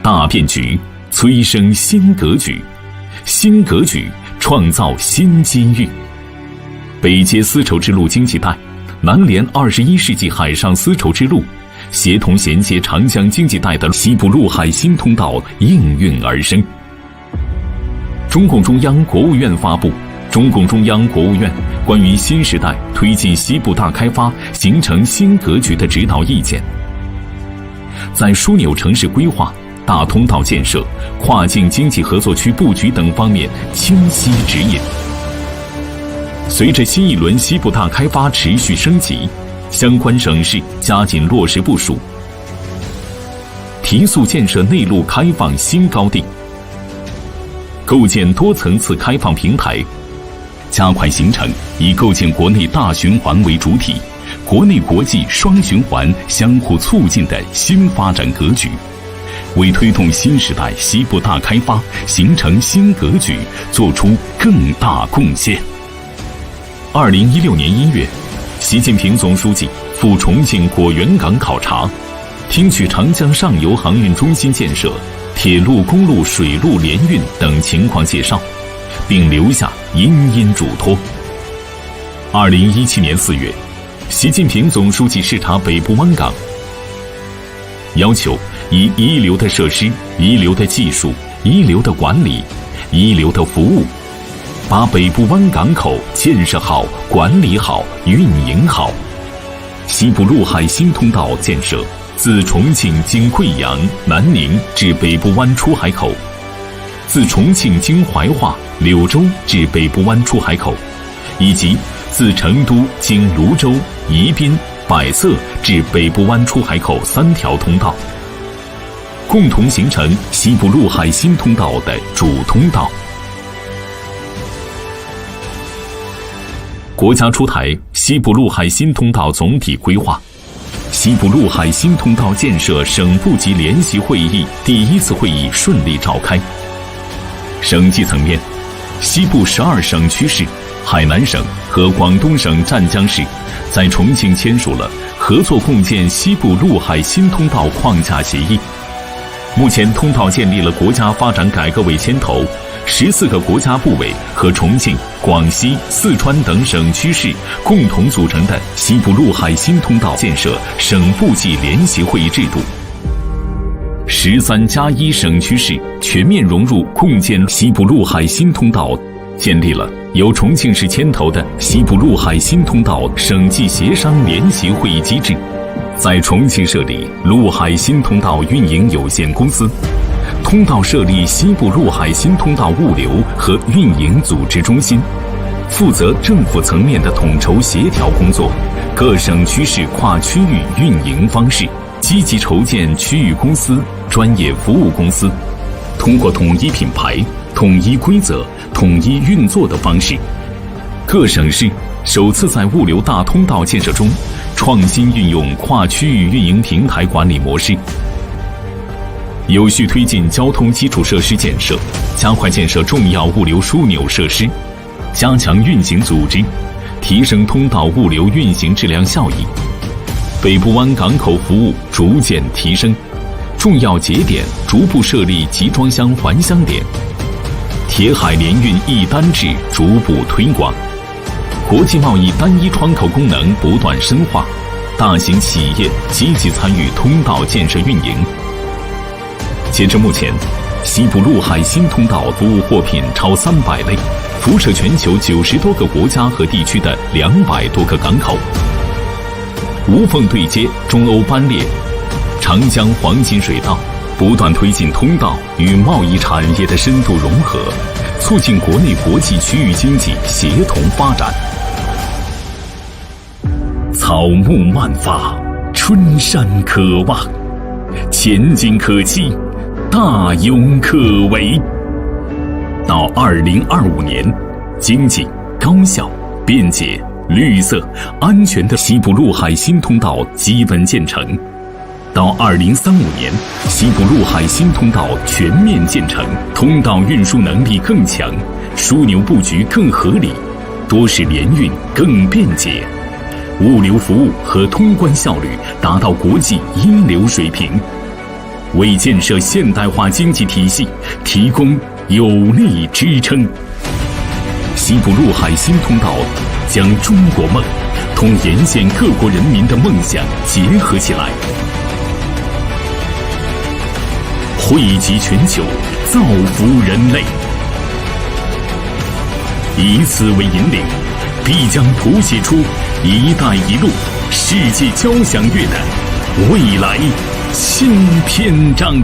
大变局催生新格局，新格局创造新机遇。北接丝绸之路经济带，南连21世纪海上丝绸之路，协同衔接长江经济带的西部陆海新通道应运而生。中共中央国务院发布《中共中央国务院关于新时代推进西部大开发形成新格局的指导意见》，在枢纽城市规划、大通道建设、跨境经济合作区布局等方面清晰指引。随着新一轮西部大开发持续升级，相关省市加紧落实部署，提速建设内陆开放新高地，构建多层次开放平台，加快形成以构建国内大循环为主体，国内国际双循环相互促进的新发展格局，为推动新时代西部大开发形成新格局做出更大贡献。2016年1月，习近平总书记赴重庆果园港考察，听取长江上游航运中心建设、铁路、公路、水路联运等情况介绍，并留下殷殷嘱托。2017年4月，习近平总书记视察北部湾港，要求以一流的设施、一流的技术、一流的管理、一流的服务，把北部湾港口建设好、管理好、运营好。西部陆海新通道建设自重庆经贵阳、南宁至北部湾出海口，自重庆经怀化、柳州至北部湾出海口，以及自成都经泸州、宜宾、百色至北部湾出海口3条通道，共同形成西部陆海新通道的主通道。国家出台西部陆海新通道总体规划，西部陆海新通道建设省部级联席会议第1次会议顺利召开。省级层面，西部12省区市、海南省和广东省湛江市在重庆签署了合作共建西部陆海新通道框架协议。目前，通道建立了国家发展改革委牵头14个国家部委和重庆、广西、四川等省区市共同组成的西部陆海新通道建设省部级联席会议制度。13+1省区市全面融入共建西部陆海新通道，建立了由重庆市牵头的西部陆海新通道省际协商联席会议机制，在重庆设立陆海新通道运营有限公司，通道设立西部陆海新通道物流和运营组织中心，负责政府层面的统筹协调工作，各省区市跨区域运营方式，积极筹建区域公司、专业服务公司，通过统一品牌、统一规则、统一运作的方式，各省市首次在物流大通道建设中创新运用跨区域运营平台管理模式，有序推进交通基础设施建设，加快建设重要物流枢纽设施，加强运行组织，提升通道物流运行质量效益。北部湾港口服务逐渐提升，重要节点逐步设立集装箱还乡点，铁海联运一单制逐步推广，国际贸易单一窗口功能不断深化，大型企业积极参与通道建设运营。截至目前，西部陆海新通道服务货品超300类，辐射全球90多个国家和地区的200多个港口，无缝对接中欧班列、长江黄金水道，不断推进通道与贸易产业的深度融合，促进国内国际区域经济协同发展。草木漫发，春山可望，前景可期，大有可为。到2025年，经济、高效、便捷、绿色、安全的西部陆海新通道基本建成；到2035年，西部陆海新通道全面建成，通道运输能力更强，枢纽布局更合理，多式联运更便捷，物流服务和通关效率达到国际一流水平。为建设现代化经济体系提供有力支撑。西部陆海新通道将中国梦同沿线各国人民的梦想结合起来，惠及全球，造福人类。以此为引领，必将谱写出“一带一路”世界交响乐的未来新篇章。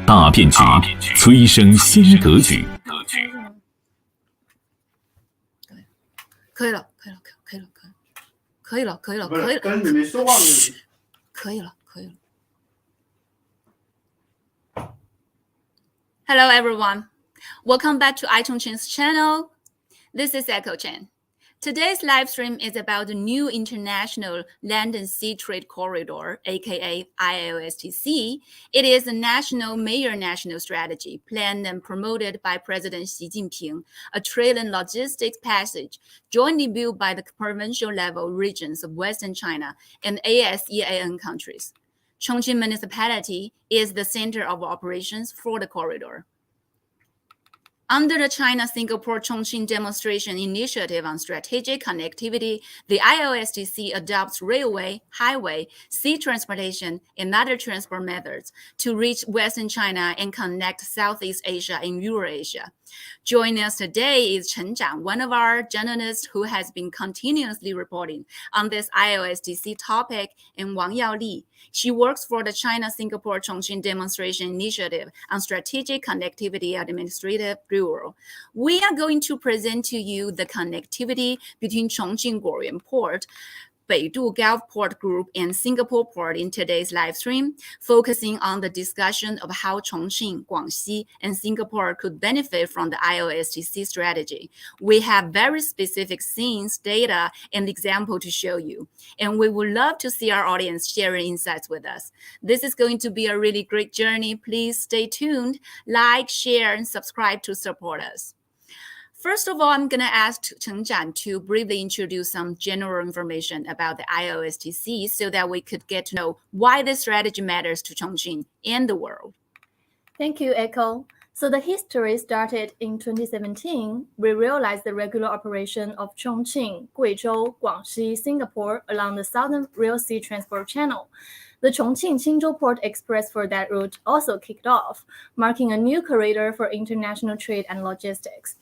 大变局催生新格局。可以了。跟你们说话呢。可以了。Hello everyone, welcome back to iChongqing's channel. This is Eiko Chen. Today's live stream is about the new International Land and Sea Trade Corridor, aka ILSTC. It is a major national strategy planned and promoted by President Xi Jinping, a trade logistics passage jointly built by the provincial level regions of Western China and ASEAN countries. Chongqing Municipality is the center of operations for the corridor. Under the China-Singapore-Chongqing Demonstration Initiative on Strategic Connectivity, the ILSTC adopts railway, highway, sea transportation, and other transport methods to reach Western China and connect Southeast Asia and Euroasia. Joining us today is Chen Zhan, one of our journalists who has been continuously reporting on this ILSTC topic, and Yaoli. She works for the China-Singapore-Chongqing Demonstration Initiative on Strategic Connectivity Administrative Bureau. We are going to present to you the connectivity between Chongqing Guoyuan Port, Beibu Gulf Port Group, and Singapore Port in today's live stream, focusing on the discussion of how Chongqing, Guangxi, and Singapore could benefit from the ILSTC strategy. We have very specific scenes, data, and example to show you, and we would love to see our audience sharing insights with us. This is going to be a really great journey. Please stay tuned, like, share, and subscribe to support us. First of all, I'm going to ask Chen Zhan to briefly introduce some general information about the ILSTC so that we could get to know why this strategy matters to Chongqing and the world. Thank you, Eiko. So the history started in 2017. We realized the regular operation of Chongqing, Guizhou, Guangxi, Singapore along the Southern Rail Sea Transport Channel. The Chongqing Qinzhou Port Express for that route also kicked off, marking a new corridor for international trade and logistics.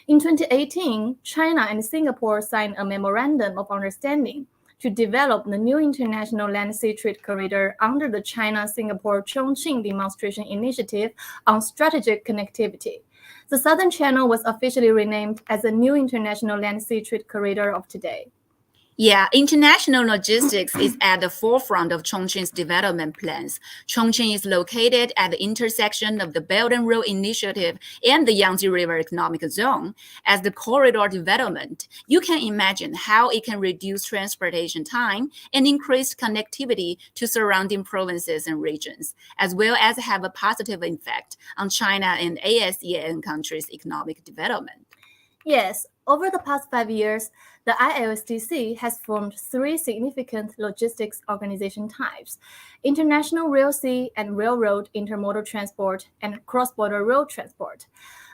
In 2018, China and Singapore signed a memorandum of understanding to develop the new international land sea trade corridor under the China-Singapore-Chongqing Demonstration Initiative on Strategic Connectivity. The Southern Channel was officially renamed as the new international land sea trade corridor of today. Yeah, international logistics is at the forefront of Chongqing's development plans. Chongqing is located at the intersection of the Belt and Road Initiative and the Yangtze River Economic Zone. As the corridor development, you can imagine how it can reduce transportation time and increase connectivity to surrounding provinces and regions, as well as have a positive effect on China and ASEAN countries' economic development. Yes, over the past 5 years, the ILSTC has formed three significant logistics organization types: international rail sea and railroad intermodal transport and cross-border road transport.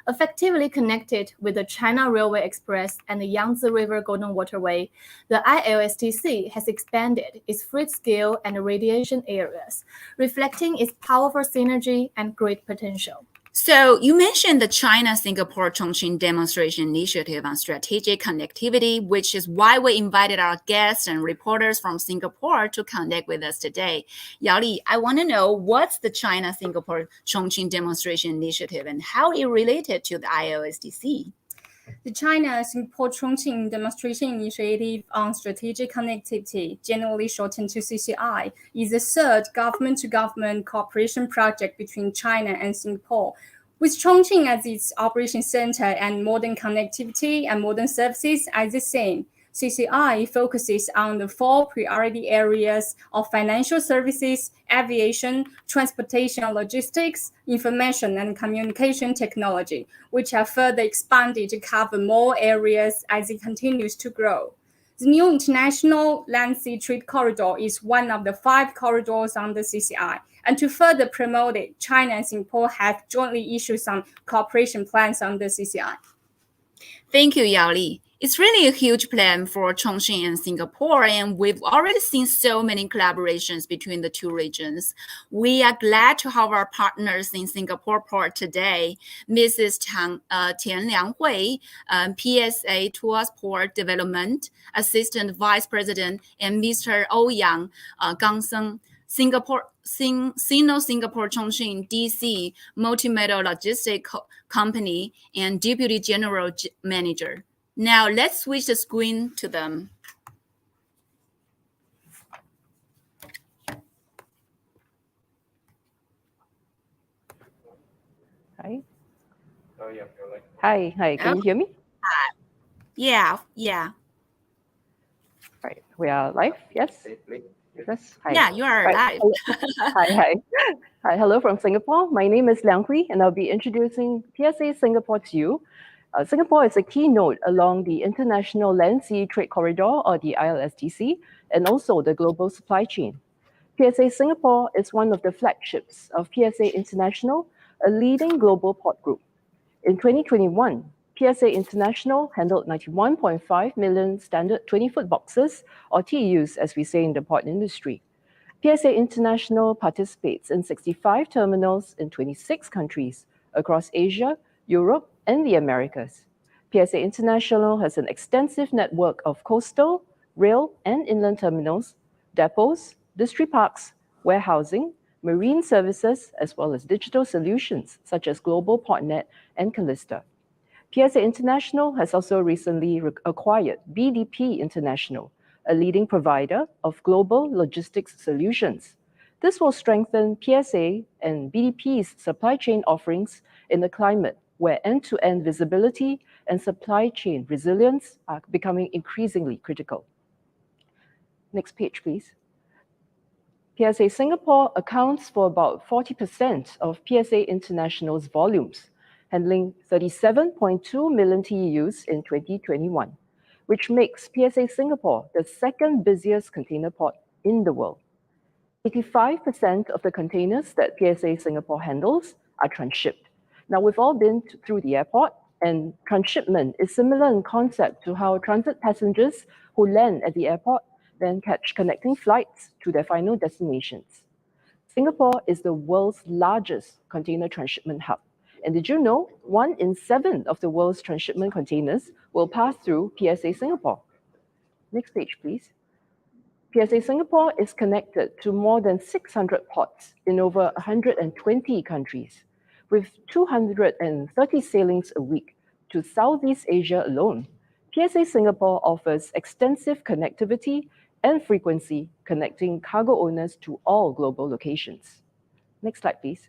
Effectively connected with the China Railway Express and the Yangtze River Golden Waterway, the ILSTC has expanded its fleet scale and radiation areas, reflecting its powerful synergy and great potential. So you mentioned the China-Singapore Chongqing demonstration initiative on strategic connectivity, which is why we invited our guests and reporters from Singapore to connect with us today. Yaoli, I want to know what's the China-Singapore Chongqing demonstration initiative and how it related to the ILSTC. The China-Singapore Chongqing Demonstration Initiative on Strategic Connectivity, generally shortened to CCI, is the third government-to-government cooperation project between China and Singapore. With Chongqing as its operation center and modern connectivity and modern services as the same, CCI focuses on the four priority areas of financial services, aviation, transportation and logistics, information and communication technology, which have further expanded to cover more areas as it continues to grow. The new International Land-Sea Trade Corridor is one of the 5 corridors under CCI, and to further promote it, China and Singapore have jointly issued some cooperation plans under CCI. Thank you, Yaoli. It's really a huge plan for Chongqing and Singapore, and we've already seen so many collaborations between the two regions. We are glad to have our partners in Singapore Port today, Mrs. Tian Lianghui, PSA Tuas Port Development Assistant Vice President, and Mr. Ouyang Gangseng, Sino-Singapore Chongqing DC Multimodal Logistics Company and Deputy General Manager. Now let's switch the screen to them. Hi. Hi. Can you hear me? Yeah. Right. We are live. Yes. Yes. Hi. Yeah, you are live. Hi. Hello from Singapore. My name is Liang Hui, and I'll be introducing PSA Singapore to you. Singapore is a key node along the International Land-Sea Trade Corridor, or the ILSTC, and also the global supply chain. PSA Singapore is one of the flagships of PSA International, a leading global port group. In 2021, PSA International handled 91.5 million standard 20-foot boxes, or TEUs as we say in the port industry. PSA International participates in 65 terminals in 26 countries across Asia, Europe, and the Americas. PSA International has an extensive network of coastal, rail, and inland terminals, depots, district parks, warehousing, marine services, as well as digital solutions such as Global Portnet and Callista. PSA International has also recently acquired BDP International, a leading provider of global logistics solutions. This will strengthen PSA and BDP's supply chain offerings in a climate where end-to-end visibility and supply chain resilience are becoming increasingly critical. Next page, please. PSA Singapore accounts for about 40% of PSA International's volumes, handling 37.2 million TEUs in 2021, which makes PSA Singapore the second busiest container port in the world. 85% of the containers that PSA Singapore handles are transshipped. Now, we've all been through the airport, and transshipment is similar in concept to how transit passengers who land at the airport then catch connecting flights to their final destinations. Singapore is the world's largest container transshipment hub. And did you know 1 in 7 of the world's transshipment containers will pass through PSA Singapore? Next page, please. PSA Singapore is connected to more than 600 ports in over 120 countries, with 230 sailings a week to Southeast Asia alone. PSA Singapore offers extensive connectivity and frequency, connecting cargo owners to all global locations. Next slide, please.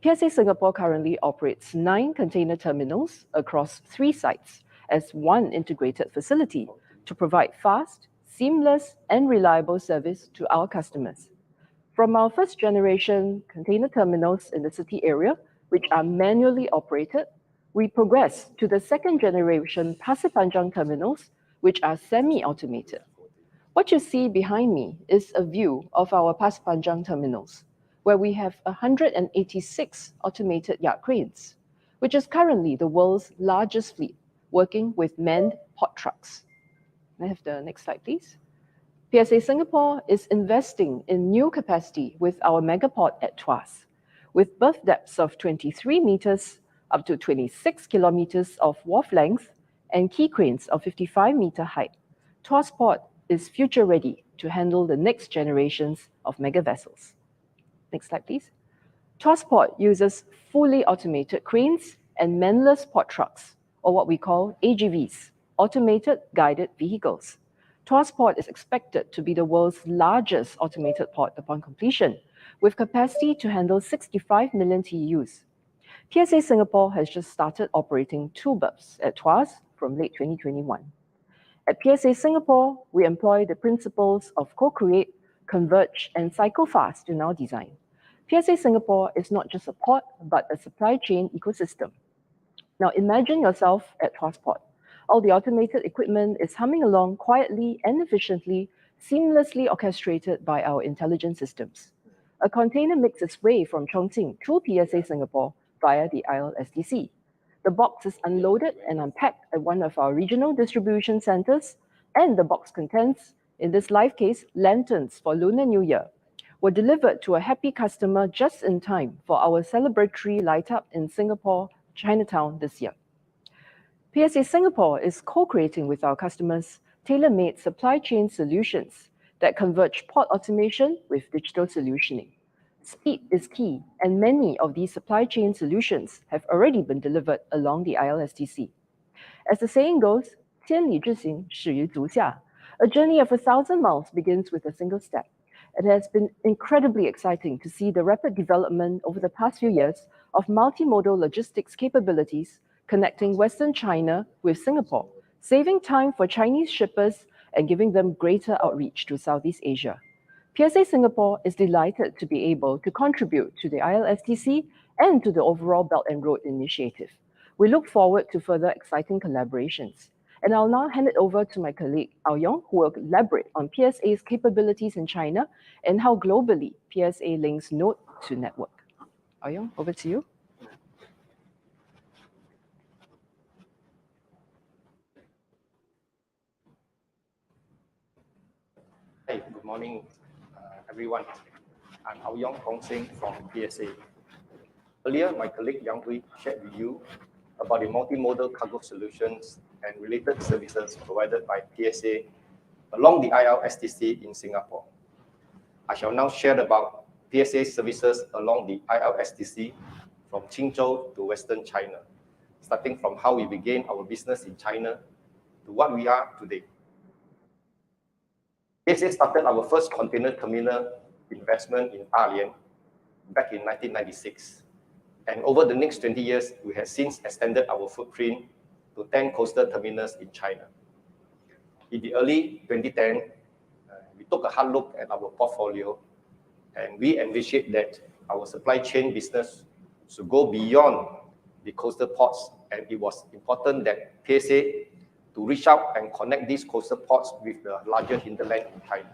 PSA Singapore currently operates 9 container terminals across 3 sites as one integrated facility to provide fast, seamless, and reliable service to our customers. From our first-generation container terminals in the city area, which are manually operated, we progress to the second generation Pasir Panjang terminals, which are semi-automated. What you see behind me is a view of our Pasir Panjang terminals, where we have 186 automated yard cranes, which is currently the world's largest fleet, working with manned port trucks. May I have the next slide, please? PSA Singapore is investing in new capacity with our megaport at Tuas, with berth depths of 23 meters up to 26 kilometers of wharf length and quay cranes of 55-meter height. Tuas Port is future ready to handle the next generations of mega vessels. Next slide, please. Tuas Port uses fully automated cranes and manless port trucks, or what we call AGVs, automated guided vehicles. Tuas Port is expected to be the world's largest automated port upon completion, with capacity to handle 65 million TEUs. PSA Singapore has just started operating 2 berths at Tuas from late 2021. At PSA Singapore, we employ the principles of co-create, converge, and cycle fast in our design. PSA Singapore is not just a port, but a supply chain ecosystem. Now imagine yourself at Tuas Port. All the automated equipment is humming along quietly and efficiently, seamlessly orchestrated by our intelligent systems. A container makes its way from Chongqing to PSA Singapore via the ILSTC. The box is unloaded and unpacked at one of our regional distribution centers, and the box contents, in this live case, lanterns for Lunar New Year, were delivered to a happy customer just in time for our celebratory light-up in Singapore, Chinatown this year. PSA Singapore is co-creating with our customers tailor-made supply chain solutions that converge port automation with digital solutioning. Speed is key, and many of these supply chain solutions have already been delivered along the ILSTC. As the saying goes, 千里之行始于足下. A journey of 1,000 miles begins with a single step. It has been incredibly exciting to see the rapid development over the past few years of multimodal logistics capabilities connecting Western China with Singapore, saving time for Chinese shippers and giving them greater outreach to Southeast Asia. PSA Singapore is delighted to be able to contribute to the ILSTC and to the overall Belt and Road Initiative. We look forward to further exciting collaborations. And I'll now hand it over to my colleague, Aoyong, who will elaborate on PSA's capabilities in China and how globally PSA links node to network. Aoyong, over to you. Hey, good morning, everyone. I'm Aoyong Gongxing from PSA. Earlier, my colleague Yang Hui shared with you about the multimodal cargo solutions and related services provided by PSA along the ILSTC in Singapore. I shall now share about PSA services along the ILSTC from Qinzhou to Western China, starting from how we began our business in China to what we are today. PSA started our first container terminal investment in Dalian back in 1996. And over the next 20 years, we have since extended our footprint to 10 coastal terminals in China. In the early 2010, we took a hard look at our portfolio, and we envisioned that our supply chain business should go beyond the coastal ports, and it was important that PSA to reach out and connect these coastal ports with the larger hinterland in China.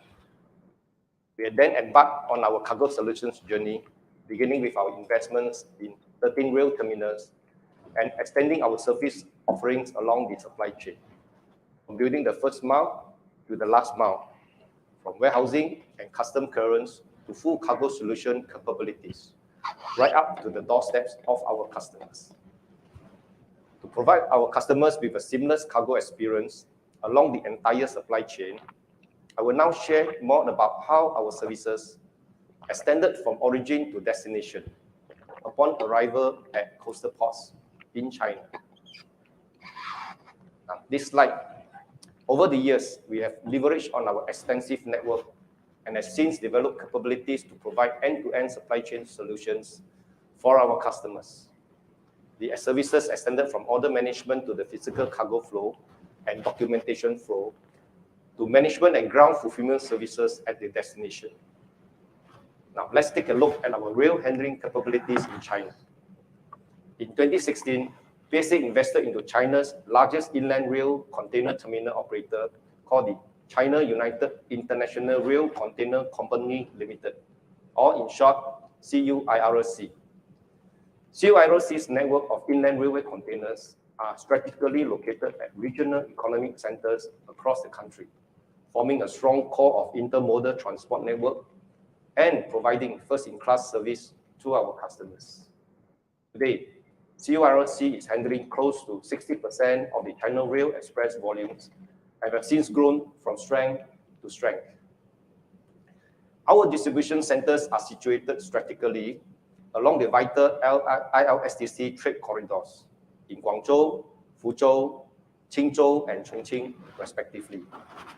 We then embarked on our cargo solutions journey, beginning with our investments in 13 rail terminals and extending our service offerings along the supply chain, from building the first mile to the last mile, from warehousing and custom clearance to full cargo solution capabilities, right up to the doorsteps of our customers. To provide our customers with a seamless cargo experience along the entire supply chain, I will now share more about how our services extended from origin to destination upon arrival at coastal ports in China. Now, this slide, over the years, we have leveraged on our extensive network and have since developed capabilities to provide end-to-end supply chain solutions for our customers. The services extended from order management to the physical cargo flow and documentation flow to management and ground fulfillment services at the destination. Now, let's take a look at our rail handling capabilities in China. In 2016, PSA invested into China's largest inland rail container terminal operator called the China United International Rail Container Company Limited, or in short, CUIRC. CUIRC's network of inland railway containers are strategically located at regional economic centers across the country, forming a strong core of intermodal transport network and providing first-in-class service to our customers. Today, CUIRC is handling close to 60% of the China Rail Express volumes and have since grown from strength to strength. Our distribution centers are situated strategically along the vital ILSTC trade corridors in Guangzhou, Fuzhou, Qinzhou, and Chongqing, respectively,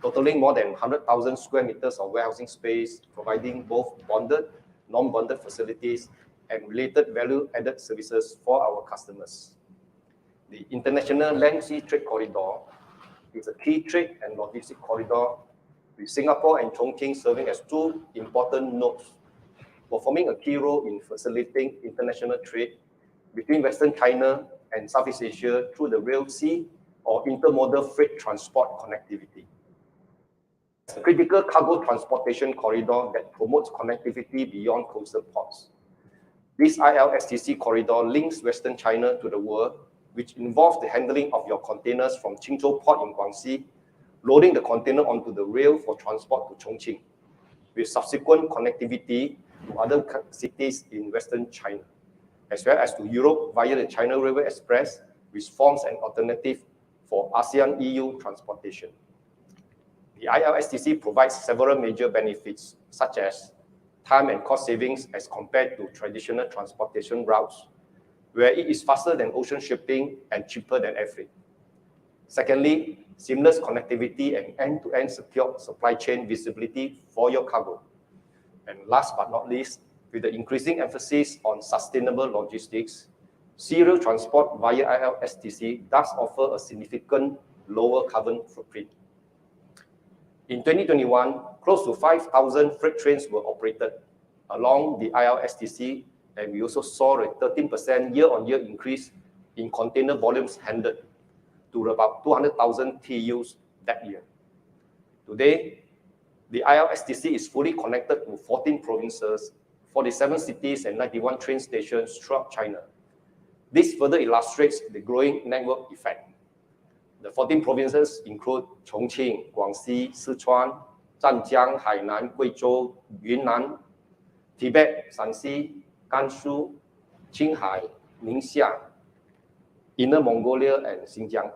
totaling more than 100,000 square meters of warehousing space, providing both bonded, non-bonded facilities and related value-added services for our customers. The International Land Sea Trade Corridor is a key trade and logistic corridor, with Singapore and Chongqing serving as two important nodes, performing a key role in facilitating international trade between Western China and Southeast Asia through the rail sea or intermodal freight transport connectivity. It's a critical cargo transportation corridor that promotes connectivity beyond coastal ports. This ILSTC corridor links Western China to the world, which involves the handling of your containers from Qinzhou Port in Guangxi, loading the container onto the rail for transport to Chongqing, with subsequent connectivity to other cities in Western China, as well as to Europe via the China Railway Express, which forms an alternative for ASEAN-EU transportation. The ILSTC provides several major benefits, such as time and cost savings as compared to traditional transportation routes, where it is faster than ocean shipping and cheaper than air freight. Secondly, seamless connectivity and end-to-end secure supply chain visibility for your cargo. And last but not least, with the increasing emphasis on sustainable logistics, serial transport via ILSTC does offer a significant lower carbon footprint. In 2021, close to 5,000 freight trains were operated along the ILSTC, and we also saw a 13% year-on-year increase in container volumes handled to about 200,000 TEUs that year. Today, the ILSTC is fully connected to 14 provinces, 47 cities, and 91 train stations throughout China. This further illustrates the growing network effect. The 14 provinces include Chongqing, Guangxi, Sichuan, Zhanjiang, Hainan, Guizhou, Yunnan, Tibet, Shanxi, Gansu, Qinghai, Ningxia, Inner Mongolia, and Xinjiang.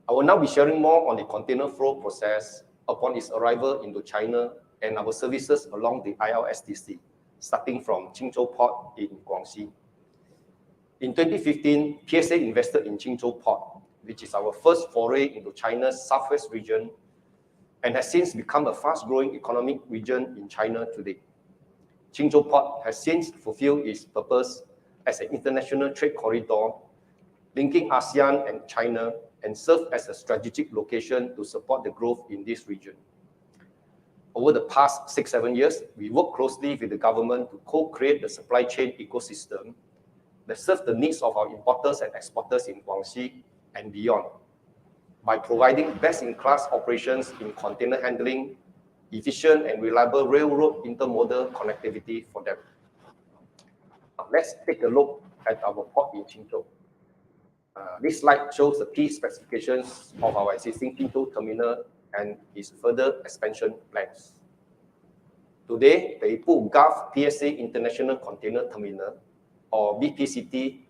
I will now be sharing more on the container flow process upon its arrival into China and our services along the ILSTC, starting from Qinzhou Port in Guangxi. In 2015, PSA invested in Qinzhou Port, which is our first foray into China's southwest region and has since become a fast-growing economic region in China today. Qinzhou Port has since fulfilled its purpose as an international trade corridor linking ASEAN and China and served as a strategic location to support the growth in this region. Over the past 6-7 years, we worked closely with the government to co-create the supply chain ecosystem that serves the needs of our importers and exporters in Guangxi and beyond, by providing best-in-class operations in container handling, efficient and reliable railroad intermodal connectivity for them. Now, let's take a look at our port in Qinzhou. This slide shows the key specifications of our existing Qinzhou terminal and its further expansion plans. Today, the Beibu Gulf PSA International Container Terminal, or BPCT,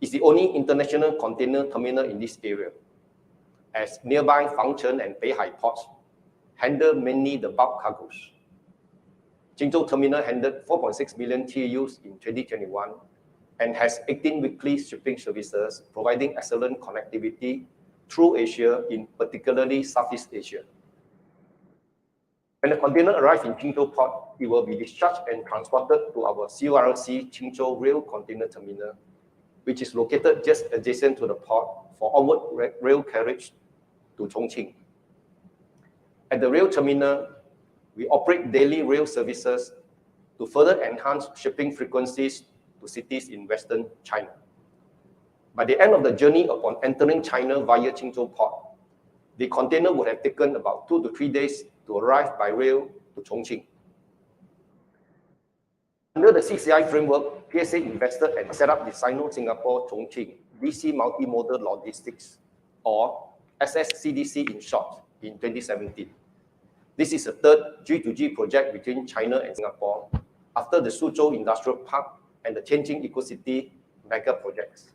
is the only international container terminal in this area, as nearby Fangcheng and Beihai ports handle mainly the bulk cargoes. Qinzhou terminal handled 4.6 million TEUs in 2021 and has 18 weekly shipping services, providing excellent connectivity through Asia, in particularly Southeast Asia. When the container arrives in Qinzhou Port, it will be discharged and transported to our CUIRC Qinzhou Rail Container Terminal, which is located just adjacent to the port for onward rail carriage to Chongqing. At the rail terminal, we operate daily rail services to further enhance shipping frequencies to cities in Western China. By the end of the journey, upon entering China via Qinzhou Port, the container would have taken about 2 to 3 days to arrive by rail to Chongqing. Under the CCI framework, PSA invested and set up the Sino-Singapore Chongqing DC Multimodal Logistics, or SSCDC in short, in 2017. This is a third G2G project between China and Singapore after the Suzhou Industrial Park and the Tianjin Eco-City mega projects.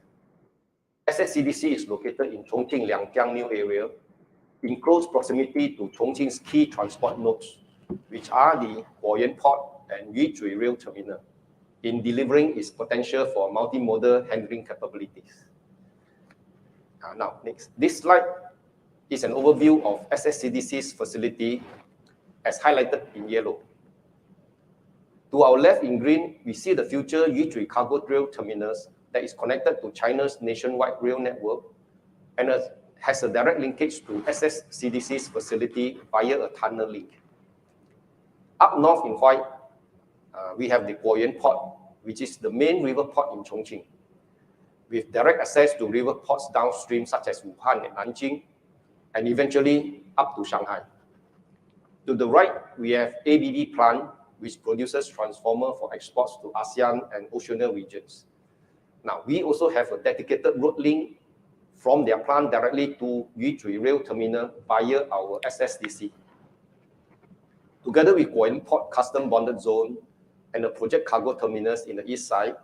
SSCDC is located in Chongqing Liangjiang New Area, in close proximity to Chongqing's key transport nodes, which are the Guoyuan Port and Yuzhui Rail Terminal, in delivering its potential for multimodal handling capabilities. Now, next. This slide is an overview of SSCDC's facility as highlighted in yellow. To our left in green, we see the future Yuzhui cargo rail terminus that is connected to China's nationwide rail network and has a direct linkage to SSCDC's facility via a tunnel link. Up north in white, we have the Guoyuan Port, which is the main river port in Chongqing, with direct access to river ports downstream such as Wuhan and Nanjing, and eventually up to Shanghai. To the right, we have ABB plant, which produces transformer for exports to ASEAN and Oceania regions. Now, we also have a dedicated road link from their plant directly to Yuzhui Rail Terminal via our SSDC. Together with Guoyuan Port Custom Bonded Zone and the project cargo terminus in the east side,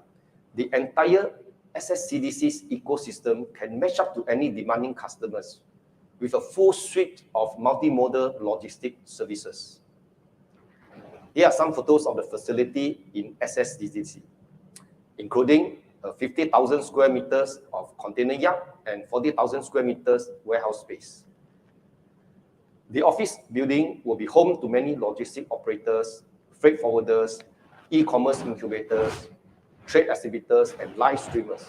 the entire SSCDC's ecosystem can match up to any demanding customers with a full suite of multimodal logistic services. Here are some photos of the facility in SSCDC, including 50,000 square meters of container yard and 40,000 square meters warehouse space. The office building will be home to many logistic operators, freight forwarders, e-commerce incubators, trade exhibitors, and live streamers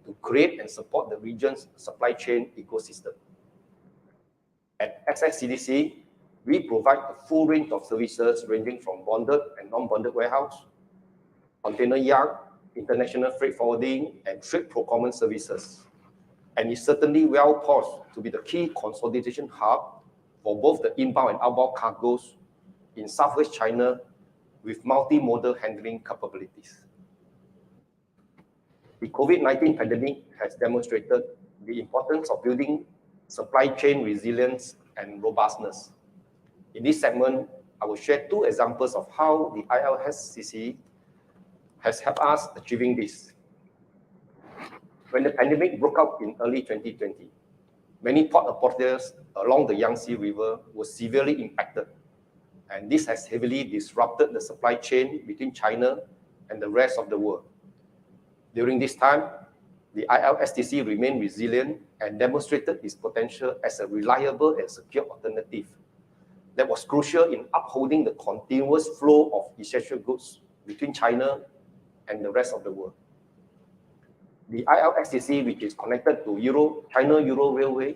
to create and support the region's supply chain ecosystem. At SSCDC, we provide a full range of services ranging from bonded and non-bonded warehouse, container yard, international freight forwarding, and trade procurement services. And is certainly well poised to be the key consolidation hub for both the inbound and outbound cargoes in Southwest China with multimodal handling capabilities. The COVID-19 pandemic has demonstrated the importance of building supply chain resilience and robustness. In this segment, I will share 2 examples of how the ILSTC has helped us achieving this. When the pandemic broke out in early 2020, many port operators along the Yangtze River were severely impacted, and this has heavily disrupted the supply chain between China and the rest of the world. During this time, the ILSTC remained resilient and demonstrated its potential as a reliable and secure alternative that was crucial in upholding the continuous flow of essential goods between China and the rest of the world. The ILSTC, which is connected to China-Euro Railway,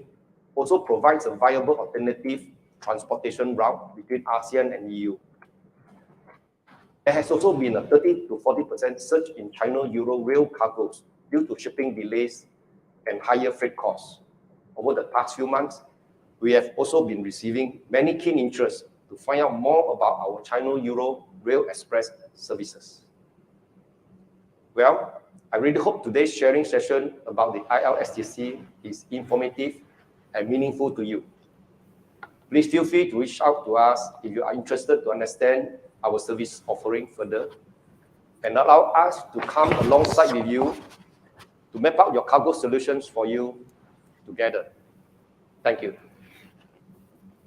also provides a viable alternative transportation route between ASEAN and EU. There has also been a 30 to 40% surge in China-Euro rail cargoes due to shipping delays and higher freight costs. Over the past few months, we have also been receiving many keen interest to find out more about our China-Euro Rail Express services. Well, I really hope today's sharing session about the ILSTC is informative and meaningful to you. Please feel free to reach out to us if you are interested to understand our service offering further, and allow us to come alongside with you to map out your cargo solutions for you together. Thank you.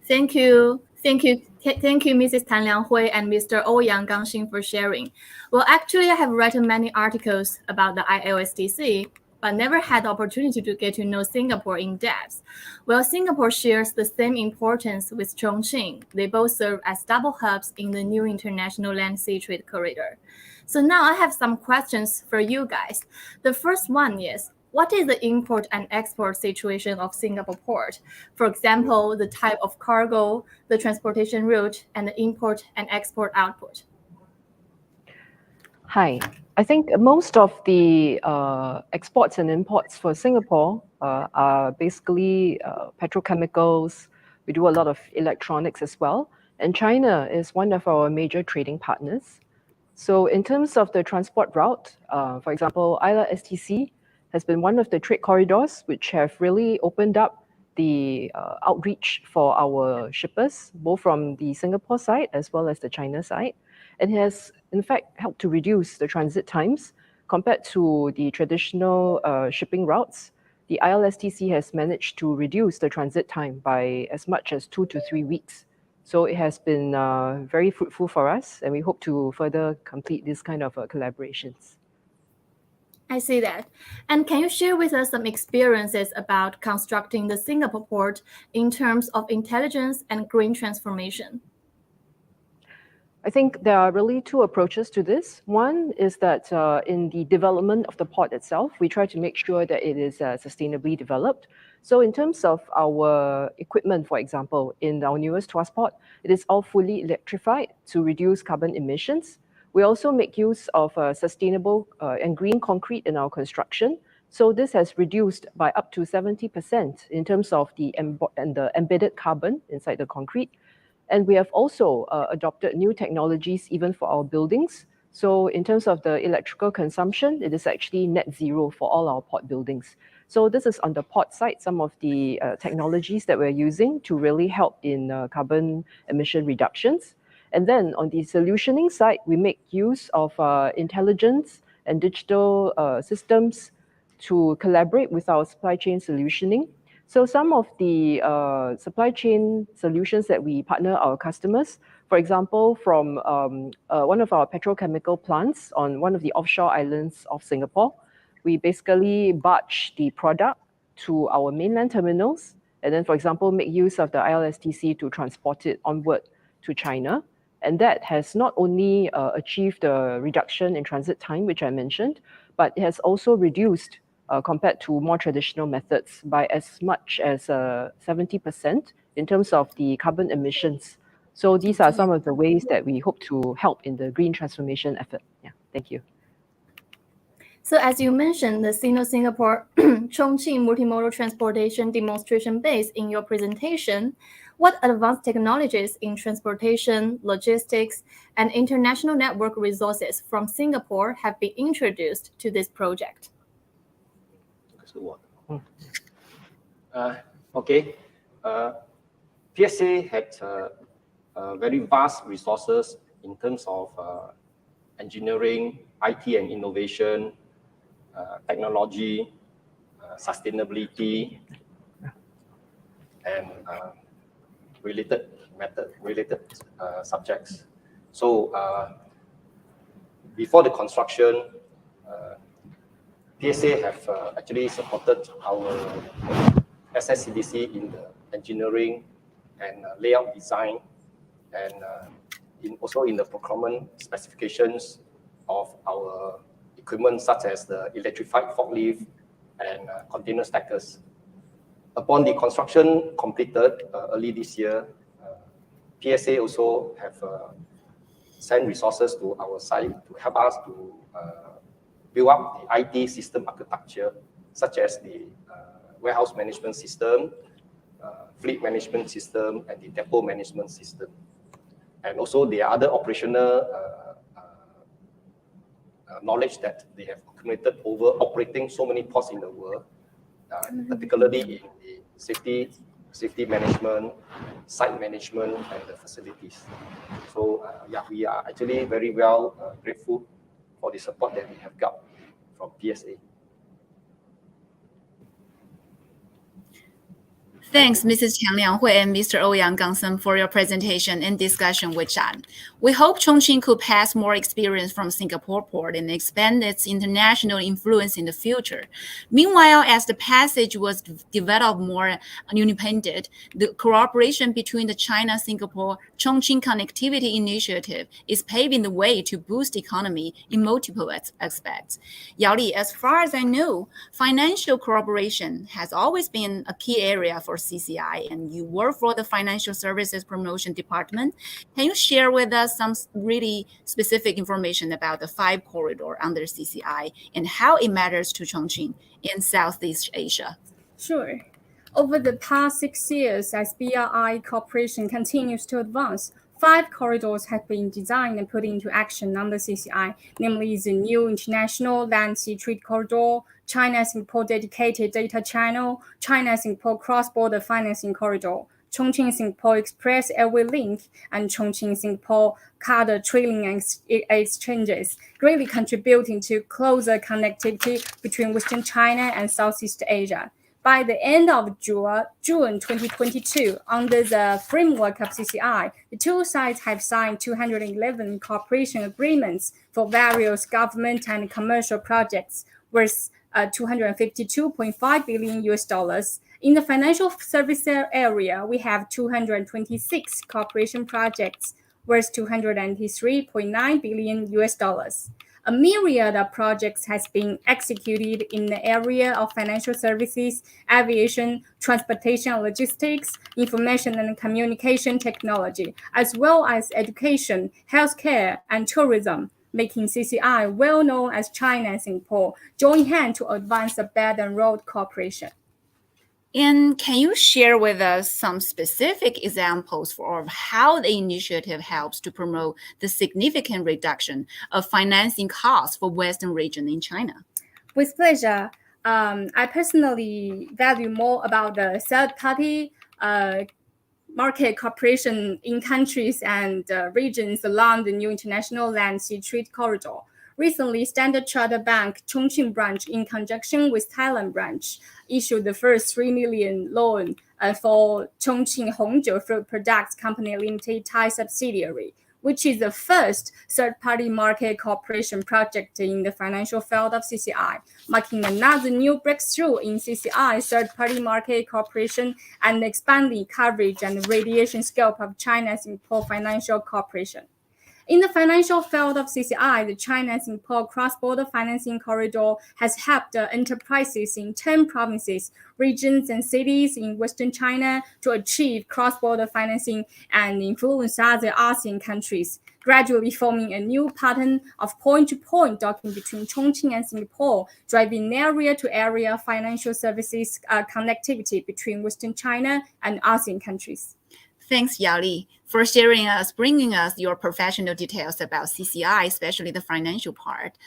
Thank you. Thank you, Mrs. Tan Lianghui and Mr. Ouyang Gangxing for sharing. Well, actually, I have written many articles about the ILSTC, but never had the opportunity to get to know Singapore in depth. Well, Singapore shares the same importance with Chongqing. They both serve as double hubs in the new international land-sea trade corridor. So now I have some questions for you guys. The first one is, what is the import and export situation of Singapore port? For example, the type of cargo, the transportation route, and the import and export output. Hi. I think most of the exports and imports for Singapore are basically petrochemicals. We do a lot of electronics as well. And China is one of our major trading partners. So in terms of the transport route, for example, ILSTC has been one of the trade corridors which have really opened up the outreach for our shippers, both from the Singapore side as well as the China side. It has, in fact, helped to reduce the transit times compared to the traditional shipping routes. The ILSTC has managed to reduce the transit time by as much as 2 to 3 weeks. So it has been very fruitful for us, and we hope to further complete this kind of collaborations. I see that. And can you share with us some experiences about constructing the Singapore port in terms of intelligence and green transformation? I think there are really two approaches to this. One is that in the development of the port itself, we try to make sure that it is sustainably developed. So in terms of our equipment, for example, in our newest Tuas port, it is all fully electrified to reduce carbon emissions. We also make use of sustainable and green concrete in our construction. So this has reduced by up to 70% in terms of the embedded carbon inside the concrete. And we have also adopted new technologies even for our buildings. So in terms of the electrical consumption, it is actually net zero for all our port buildings. So this is on the port side, some of the technologies that we're using to really help in carbon emission reductions. And then on the solutioning side, we make use of intelligence and digital systems to collaborate with our supply chain solutioning. So some of the supply chain solutions that we partner our customers, for example, from one of our petrochemical plants on one of the offshore islands of Singapore, we basically barge the product to our mainland terminals, and then, for example, make use of the ILSTC to transport it onward to China. And that has not only achieved a reduction in transit time, which I mentioned, but it has also reduced compared to more traditional methods by as much as 70% in terms of the carbon emissions. So these are some of the ways that we hope to help in the green transformation effort. Yeah, thank you. So as you mentioned, the Sino-Singapore Chongqing multimodal transportation demonstration base in your presentation, what advanced technologies in transportation, logistics, and international network resources from Singapore have been introduced to this project? Okay. PSA had very vast resources in terms of engineering, IT and innovation, technology, sustainability, and related subjects. So before the construction, PSA have actually supported our SSCDC in the engineering and layout design, and also in the procurement specifications of our equipment, such as the electrified forklift and container stackers. Upon the construction completed early this year, PSA also have sent resources to our site to help us to build up the IT system architecture, such as the warehouse management system, fleet management system, and the depot management system. And also the other operational knowledge that they have accumulated over operating so many ports in the world, particularly in the safety management, site management, and the facilities. So yeah, we are actually very well grateful for the support that we have got from PSA. Thanks, Mrs. Qiang Lianghui and Mr. Ouyang Gangsen for your presentation and discussion with Zhan. We hope Chongqing could pass more experience from Singapore Port and expand its international influence in the future. Meanwhile, as the passage was developed more independent, the cooperation between the China-Singapore Chongqing Connectivity Initiative is paving the way to boost economy in multiple aspects. Yaoli, as far as I know, financial cooperation has always been a key area for CCI, and you work for the Financial Services Promotion Department. Can you share with us some really specific information about the 5 corridor under CCI and how it matters to Chongqing in Southeast Asia? Sure. Over the past 6 years, as BRI cooperation continues to advance, 5 corridors have been designed and put into action under CCI, namely the new International Land Sea Trade Corridor, China-Singapore Dedicated Data Channel, China-Singapore Cross-Border Financing Corridor, Chongqing-Singapore Express Airway Link, and Chongqing-Singapore Card Trading Exchanges, greatly contributing to closer connectivity between Western China and Southeast Asia. By the end of June 2022, under the framework of CCI, the 2 sides have signed 211 cooperation agreements for various government and commercial projects worth $252.5 billion US. In the financial service area, we have 226 cooperation projects worth $293.9 billion US. A myriad of projects has been executed in the area of financial services, aviation, transportation and logistics, information and communication technology, as well as education, healthcare, and tourism, making CCI well known as China and Singapore join hands to advance the Belt and Road cooperation. And can you share with us some specific examples of how the initiative helps to promote the significant reduction of financing costs for Western region in China? With pleasure. I personally value more about the third-party market cooperation in countries and regions along the new International Land Sea Trade Corridor. Recently, Standard Chartered Bank Chongqing branch, in conjunction with Thailand branch, issued the first 3 million loan for Chongqing Hongjiu Fruit Products Company Limited Thai subsidiary, which is the first third-party market cooperation project in the financial field of CCI, marking another new breakthrough in CCI's third-party market cooperation and expanding coverage and radiation scope of China-Singapore financial cooperation. In the financial field of CCI, the China-Singapore Cross-Border Financing Corridor has helped enterprises in 10 provinces, regions, and cities in Western China to achieve cross-border financing and influence other ASEAN countries, gradually forming a new pattern of point-to-point docking between Chongqing and Singapore, driving area-to-area financial services connectivity between Western China and ASEAN countries. Thanks, Yaoli, for bringing us your professional details about CCI, especially the financial part.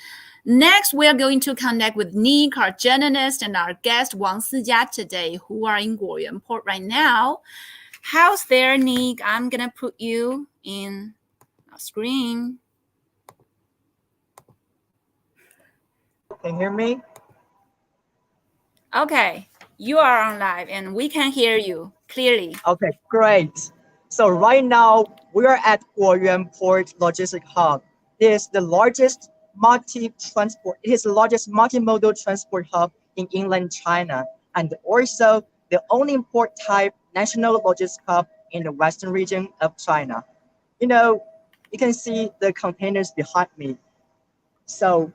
Next, we are going to connect with Nick, our journalist, and our guest Wang Sijia today, who are in Guoyuan Port right now. How's there, Nick? I'm going to put you in a screen. Can you hear me? Okay, you are on live, and we can hear you clearly. Okay, great. So right now we are at Guoyuan Port Logistic Hub. It is the largest multimodal transport hub in inland China, and also the only port type national logistics hub in the western region of China. You know, you can see the containers behind me. So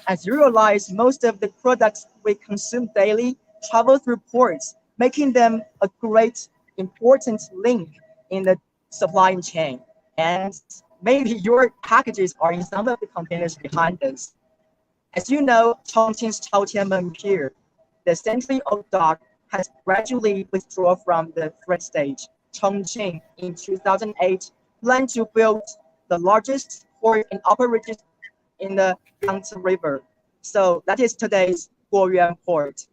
as you realize, most of the products we consume daily travel through ports, making them a great important link in the supply chain. And maybe your packages are in some of the containers behind us. As you know, Chongqing's Chaotianmen Pier, the century old dock, has gradually withdrawn from the threat stage. Chongqing in 2008 planned to build the largest port in operation in the Yangtze River. So that is today's Guoyuan Port.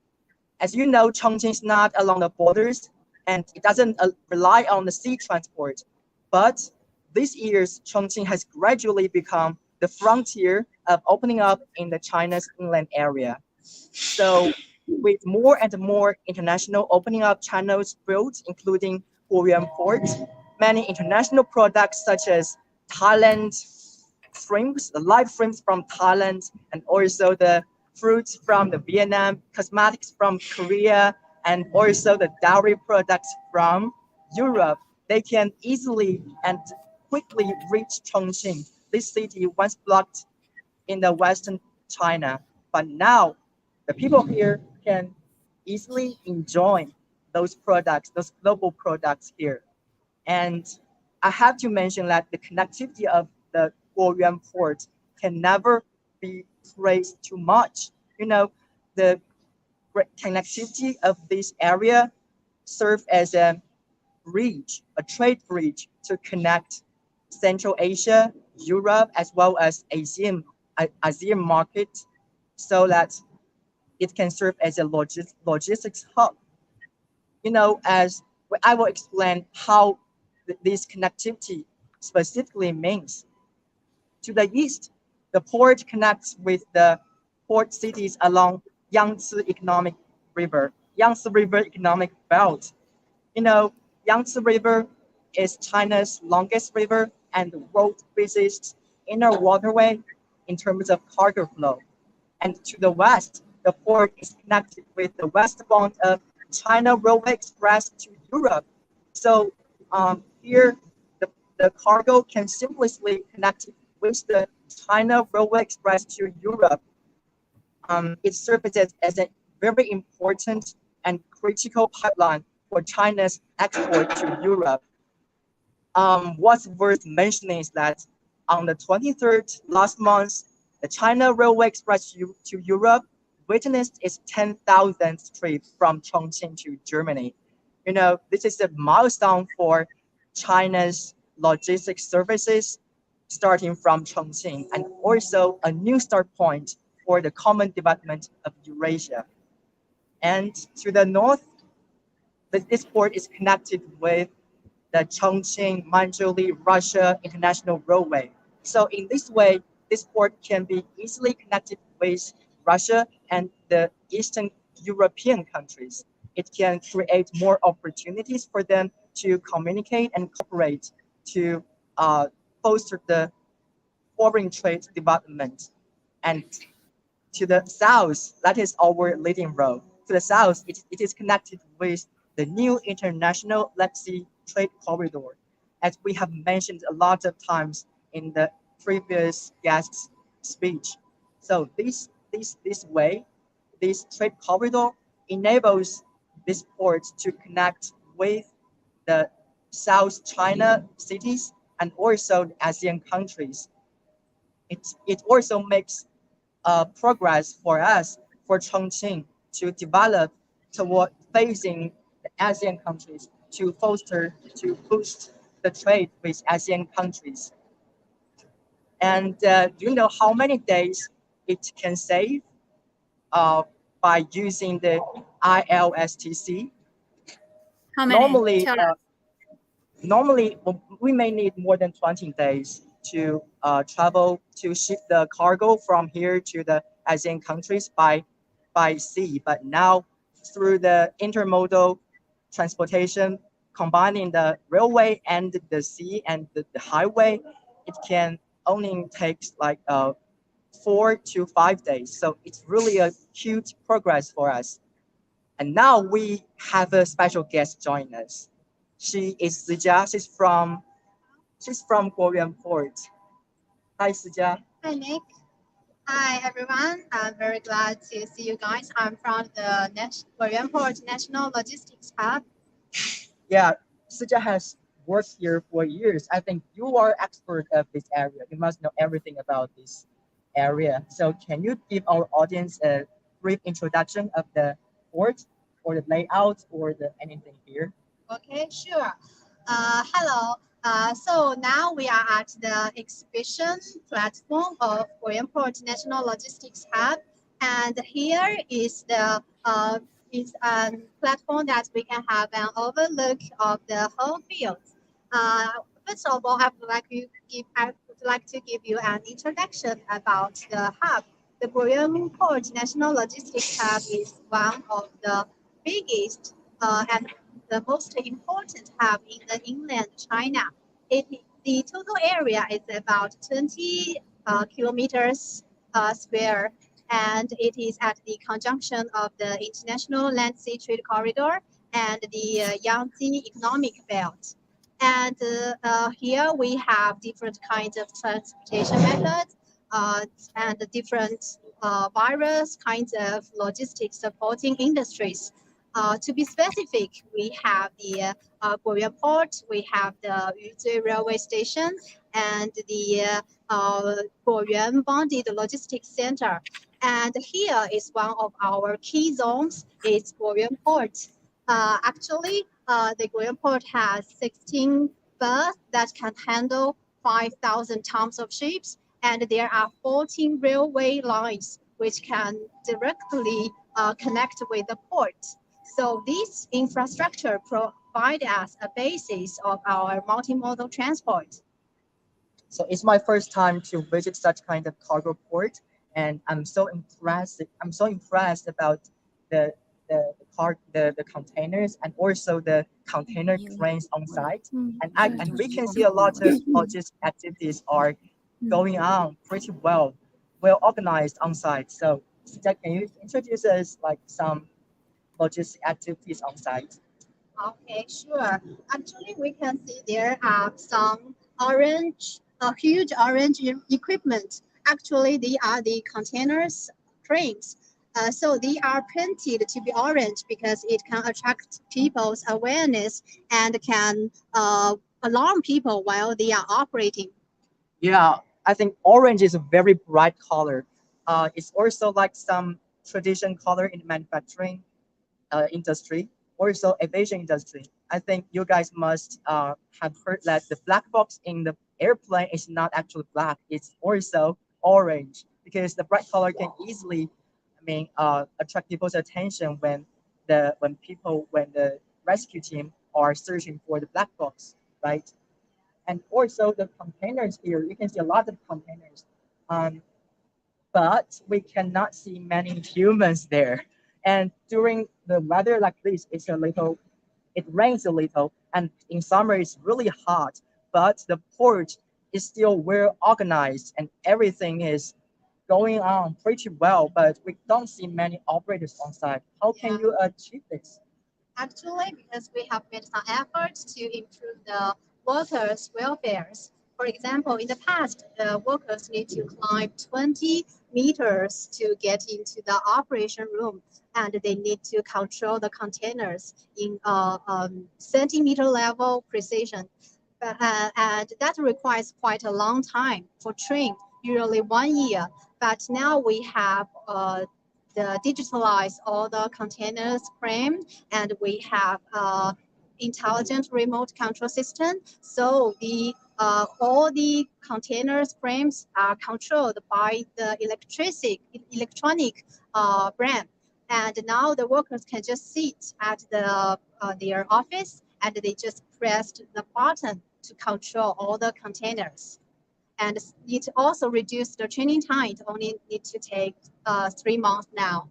As you know, Chongqing is not along the borders and it doesn't rely on the sea transport. But these years, Chongqing has gradually become the frontier of opening up in the China's inland area. So with more and more international opening up channels built, including Guoyuan Port, many international products such as Thailand shrimps, the live shrimps from Thailand, and also the fruits from the Vietnam, cosmetics from Korea, and also the dairy products from Europe, they can easily and quickly reach Chongqing, this city once blocked in the western China. But now the people here can easily enjoy those products, those global products here. And I have to mention that the connectivity of the Guoyuan Port can never be praised too much. You know, the great connectivity of this area serve as a bridge, a trade bridge to connect Central Asia, Europe, as well as Asian market, so that it can serve as a logistics hub. You know, as I will explain how this connectivity specifically means. To the east, the port connects with the port cities along Yangtze Economic Economic Belt. You know, Yangtze River is China's longest river and the world's busiest inner waterway in terms of cargo flow. And to the west, the port is connected with the westbound of China Railway Express to Europe. So here, the cargo can seamlessly connect with the China Railway Express to Europe. It serves as a very important and critical pipeline for China's export to Europe. What's worth mentioning is that on the 23rd last month, the China Railway Express to Europe witnessed its 10,000th trip from Chongqing to Germany. You know, this is a milestone for China's logistics services starting from Chongqing, and also a new start point for the common development of Eurasia. And to the north, this port is connected with the Chongqing Russia International Railway. So in this way, this port can be easily connected with Russia and the Eastern European countries. It can create more opportunities for them to communicate and cooperate to foster the foreign trade development. And to the south, that is our leading role. To the south, it is connected with the new international Black Sea trade corridor, as we have mentioned a lot of times in the previous guest's speech. So this trade corridor enables this port to connect with the South China cities and also the ASEAN countries. It also makes progress for us, for Chongqing, to develop toward facing the ASEAN countries to boost the trade with ASEAN countries. And do you know how many days it can save by using the ILSTC? How many? Normally, we may need more than 20 days to travel to ship the cargo from here to the ASEAN countries by sea. But now, through the intermodal transportation, combining the railway and the sea and the highway, it can only take like 4 to 5 days. So it's really a huge progress for us. And now we have a special guest join us. She is Sijia. She's from Guoyuan Port. Hi, Sijia. Hi, Nick. Hi, everyone. I'm very glad to see you guys. I'm from the Guoyuan Port National Logistics Hub. Yeah, Sijia has worked here for years. I think you are expert of this area. You must know everything about this area. So can you give our audience a brief introduction of the port or the layout or anything here? Okay, sure. Hello. So now we are at the exhibition platform of Guoyuan Port National Logistics Hub, and here is the is a platform that we can have an overlook of the whole field. First of all, I would like to give you an introduction about the hub. The Guoyuan Port National Logistics Hub is one of the biggest and the most important hub in the inland China. The total area is about 20 kilometers square, and it is at the conjunction of the International Land Sea Trade Corridor and the Yangtze Economic Belt. And here we have different kinds of transportation methods and different various kinds of logistics supporting industries. To be specific, we have the Guoyuan Port, we have the Yuzui Railway Station, and the Guoyuan Bonded Logistics Center. And here is one of our key zones, it's Guoyuan Port. Actually, the Guoyuan Port has 16 berths that can handle 5,000 tons of ships, and there are 14 railway lines which can directly connect with the port. So this infrastructure provides us a basis of our multimodal transport. So it's my first time to visit such kind of cargo port, and I'm so impressed. I'm so impressed about the the containers and also the container cranes on site. And we can see a lot of logistic activities are going on pretty well organized on site. So Sijia, can you introduce us like some logistic activities on site? Okay, sure. Actually, we can see there are some huge orange equipment. Actually, they are the containers cranes. So they are painted to be orange because it can attract people's awareness and can alarm people while they are operating. Yeah, I think orange is a very bright color. It's also like some tradition color in the manufacturing industry, also aviation industry. I think you guys must have heard that the black box in the airplane is not actually black; it's also orange because the bright color can easily, attract people's attention when the rescue team are searching for the black box, right? And also the containers here, you can see a lot of containers, but we cannot see many humans there. And during the weather like this, it rains a little, and in summer it's really hot, but the port is still well organized and everything is going on pretty well, but we don't see many operators on site. How can you achieve this? Actually, because we have made some efforts to improve the workers' welfares. For example, in the past, the workers need to climb 20 meters to get into the operation room, and they need to control the containers in centimeter level precision. And that requires quite a long time for train, usually 1 year. But now we have the digitalize all the containers frame, and we have intelligent remote control system. So the all the containers frames are controlled by the electronic brand. And now the workers can just sit at their office and they just pressed the button to control all the containers. And it also reduced the training time. It only need to take 3 months now.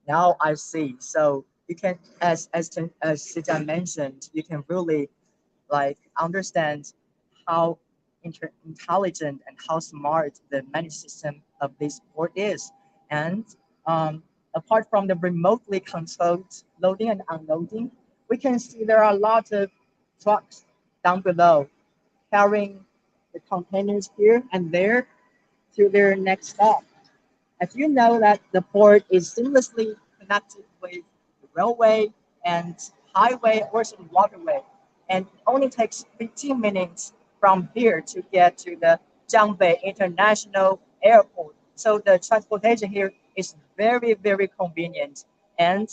Now I see. So you can, as Sijia mentioned, you can really like understand how intelligent and how smart the management system of this port is. And apart from the remotely controlled loading and unloading, we can see there are a lot of trucks down below carrying the containers here and there to their next stop. As you know that the port is seamlessly connected with the railway and highway or some waterway, and it only takes 15 minutes from here to get to the Jiangbei International Airport. So the transportation here is very, very convenient. And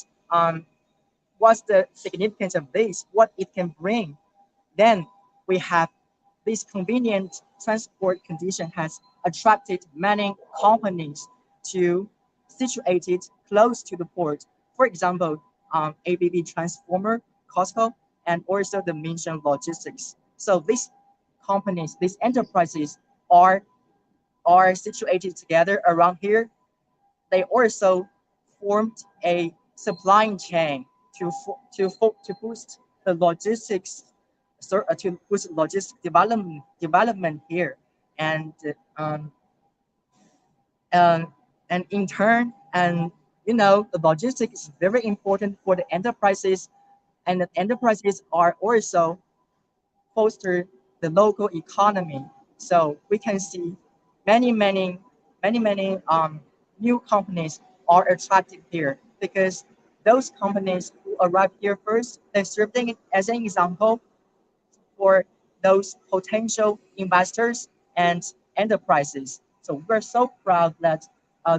what's the significance of this? What it can bring? Then we have this convenient transport condition has attracted many companies to situate it close to the port. For example, ABB Transformer, Costco, and also the Mission Logistics. So these companies, these enterprises are situated together around here. They also formed a supply chain to boost the logistics, to boost logistic development here, and and in turn, and the logistics is very important for the enterprises, and the enterprises are also foster the local economy. So we can see many new companies are attracted here because those companies who arrive here first, they're serving as an example for those potential investors and enterprises. So we're so proud that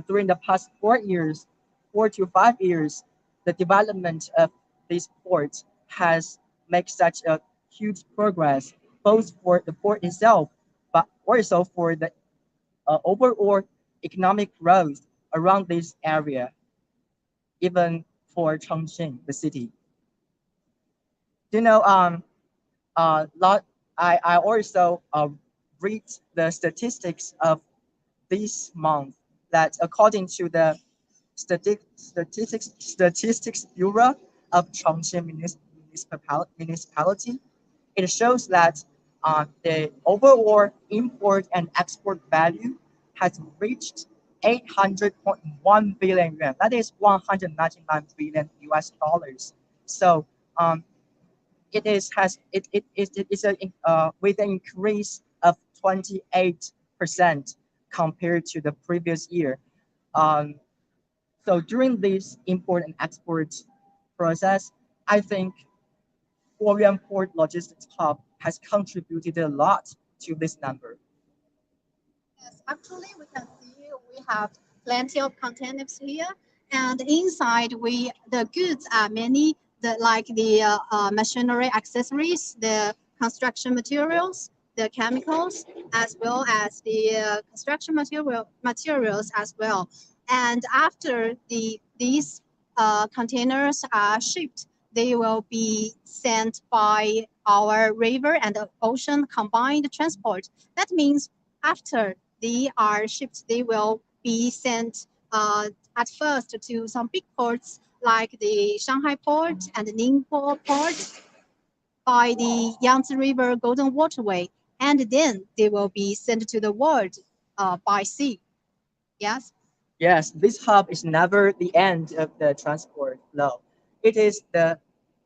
during the past 4 years, 4 to 5 years, the development of this port has made such a huge progress, both for the port itself, but also for the overall economic growth around this area, even for Chongqing, the city. You know, I also read the statistics of this month that according to the Statistics Bureau of Chongqing Municipality, it shows that the overall import and export value has reached 800.1 billion yuan. That is 199 billion US dollars. So it is with an increase of 28% compared to the previous year. So during this import and export process, I think Guoyuan Port Logistics Hub has contributed a lot to this number. Yes, actually, we can see we have plenty of containers here, and inside the goods are many, like the machinery accessories, the construction materials, the chemicals, as well as the construction materials as well. And after these containers are shipped, they will be sent by our river and ocean combined transport. That means after they are shipped, they will be sent at first to some big ports like the Shanghai port and the Ningbo port by the Yangtze River Golden Waterway, and then they will be sent to the world by sea. Yes? Yes, this hub is never the end of the transport flow. It is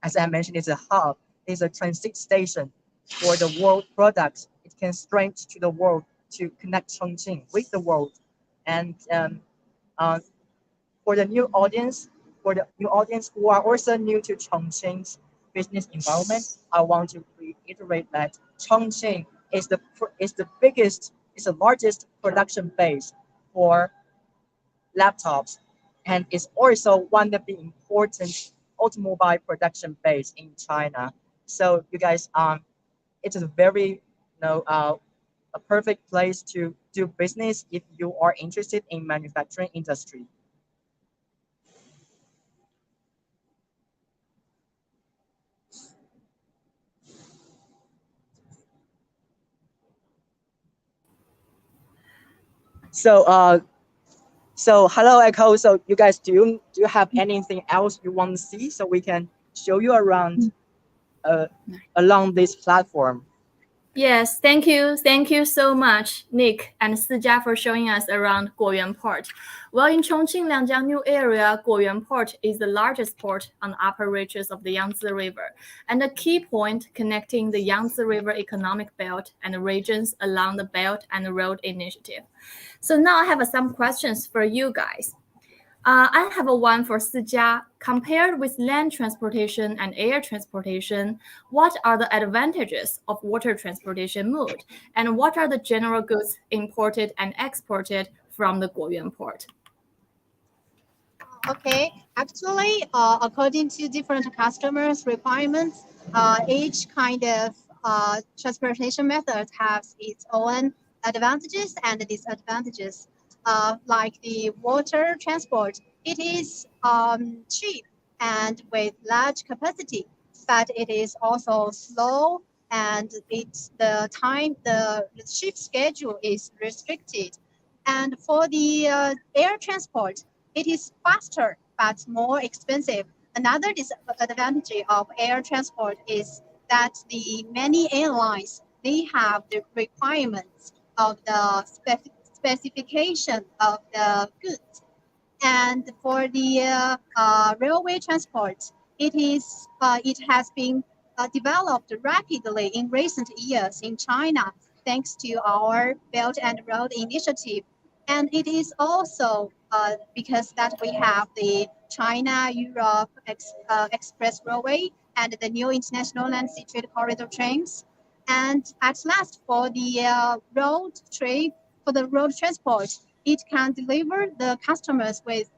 as I mentioned, it's a hub. It's a transit station for the world products. It can strengthen to the world to connect Chongqing with the world. And for the new audience, who are also new to Chongqing's business environment, I want to reiterate that Chongqing is the largest production base for laptops, and is also one of the important automobile production base in China. So you guys, it is a very, a perfect place to do business if you are interested in manufacturing industry. So hello Echo. So you guys, do you have anything else you want to see so we can show you around along this platform? Yes, thank you. Thank you so much, Nick and Sijia, for showing us around Guoyuan Port. Well, in Chongqing Liangjiang New Area, Guoyuan Port is the largest port on the upper reaches of the Yangtze River and a key point connecting the Yangtze River economic belt and the regions along the Belt and Road Initiative. So now I have some questions for you guys. I have one for Sijia. Compared with land transportation and air transportation, what are the advantages of water transportation mode? And what are the general goods imported and exported from the Guoyuan port? Okay, actually, according to different customers' requirements, each kind of transportation method has its own advantages and disadvantages. Like the water transport, it is cheap and with large capacity, but it is also slow, and the ship schedule is restricted. And for the air transport, it is faster but more expensive. Another disadvantage of air transport is that the many airlines, they have the requirements of the specification of the goods. And for the railway transport, it has been developed rapidly in recent years in China, thanks to our Belt and Road Initiative. And it is also because that we have the China-Europe Express Railway and the new international land sea trade corridor trains. And at last, for the road trade, for the road transport, it can deliver the customers with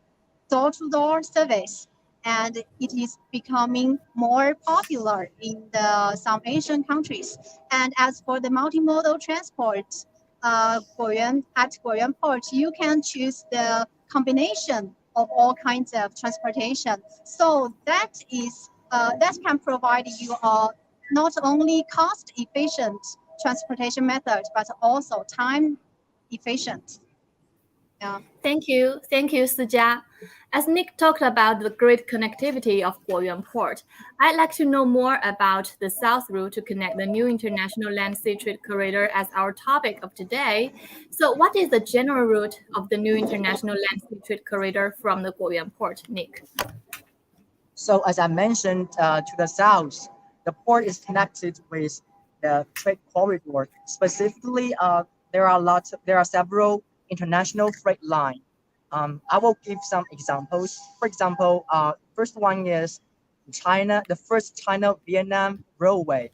door-to-door service, and it is becoming more popular in some Asian countries. And as for the multimodal transport, at Guoyuan Port, you can choose the combination of all kinds of transportation. So that can provide you not only cost-efficient transportation method, but also time-efficient. Yeah. Thank you, Sijia. As Nick talked about the great connectivity of Guoyuan Port, I'd like to know more about the south route to connect the new international land sea trade corridor as our topic of today. So what is the general route of the new international land sea trade corridor from the Guoyuan Port, Nick? So as I mentioned, to the south, the port is connected with the trade corridor. Specifically, there are several international freight lines. I will give some examples. For example, first one is the first China-Vietnam railway.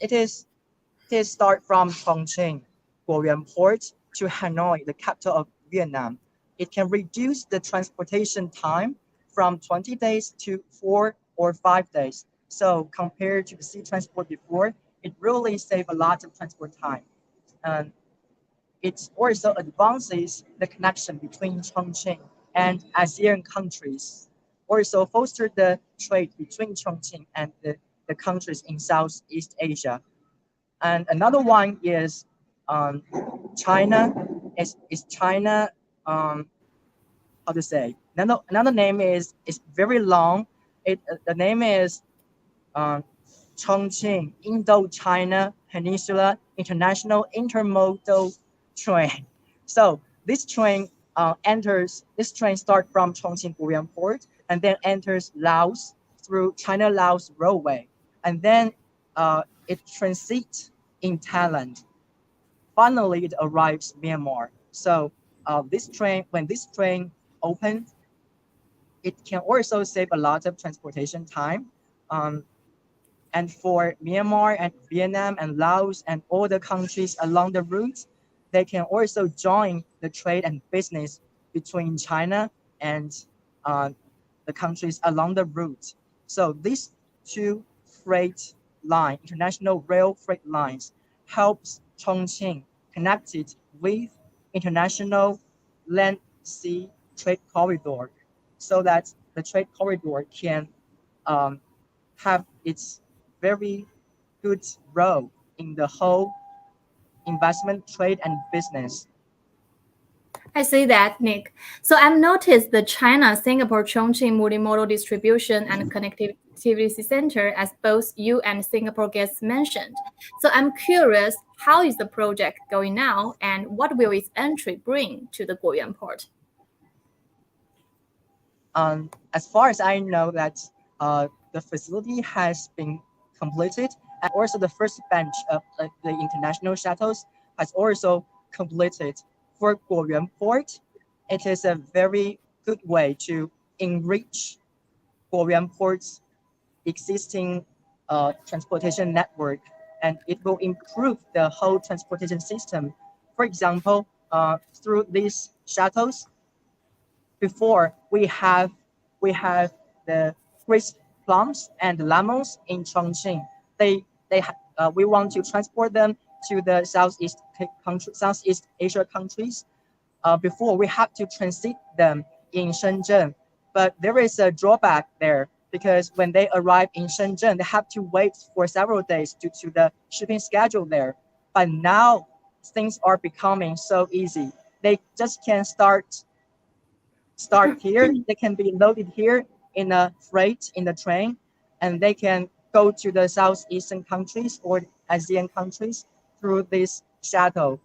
It start from Chongqing Guoyuan Port to Hanoi, the capital of Vietnam. It can reduce the transportation time from 20 days to 4 or 5 days. So compared to the sea transport before, it really saves a lot of transport time. It also advances the connection between Chongqing and ASEAN countries, also foster the trade between Chongqing and the countries in Southeast Asia. And another one is China. Is China, how to say? Another name is very long. The name is Chongqing Indo-China Peninsula International Intermodal Train. So this train starts from Chongqing Guoyuan Port and then enters Laos through China-Laos Railway, and then it transits in Thailand. Finally, it arrives Myanmar. So when this train opens, it can also save a lot of transportation time. And for Myanmar and Vietnam and Laos and all the countries along the route, they can also join the trade and business between China and the countries along the route. So these two international rail freight lines, helps Chongqing connected with international land sea trade corridor, so that the trade corridor can have its very good role in the whole investment, trade, and business. I see that, Nick. So I've noticed the China-Singapore Chongqing Multimodal Distribution and Connectivity Center, as both you and Singapore guests mentioned. So I'm curious, how is the project going now, and what will its entry bring to the Guoyuan Port? As far as I know, that the facility has been completed, and also the first batch of the international shuttles has also completed. For Guoyuan Port, it is a very good way to enrich Guoyuan Port's existing transportation network, and it will improve the whole transportation system. For example, through these shuttles, before we have the crisp plums and lemons in Chongqing. We want to transport them to the Southeast Asia countries. Before we have to transit them in Shenzhen, but there is a drawback there, because when they arrive in Shenzhen, they have to wait for several days due to the shipping schedule there. But now things are becoming so easy. They just can start here. They can be loaded here in a freight in the train, and they can go to the Southeastern countries or ASEAN countries through this shuttle,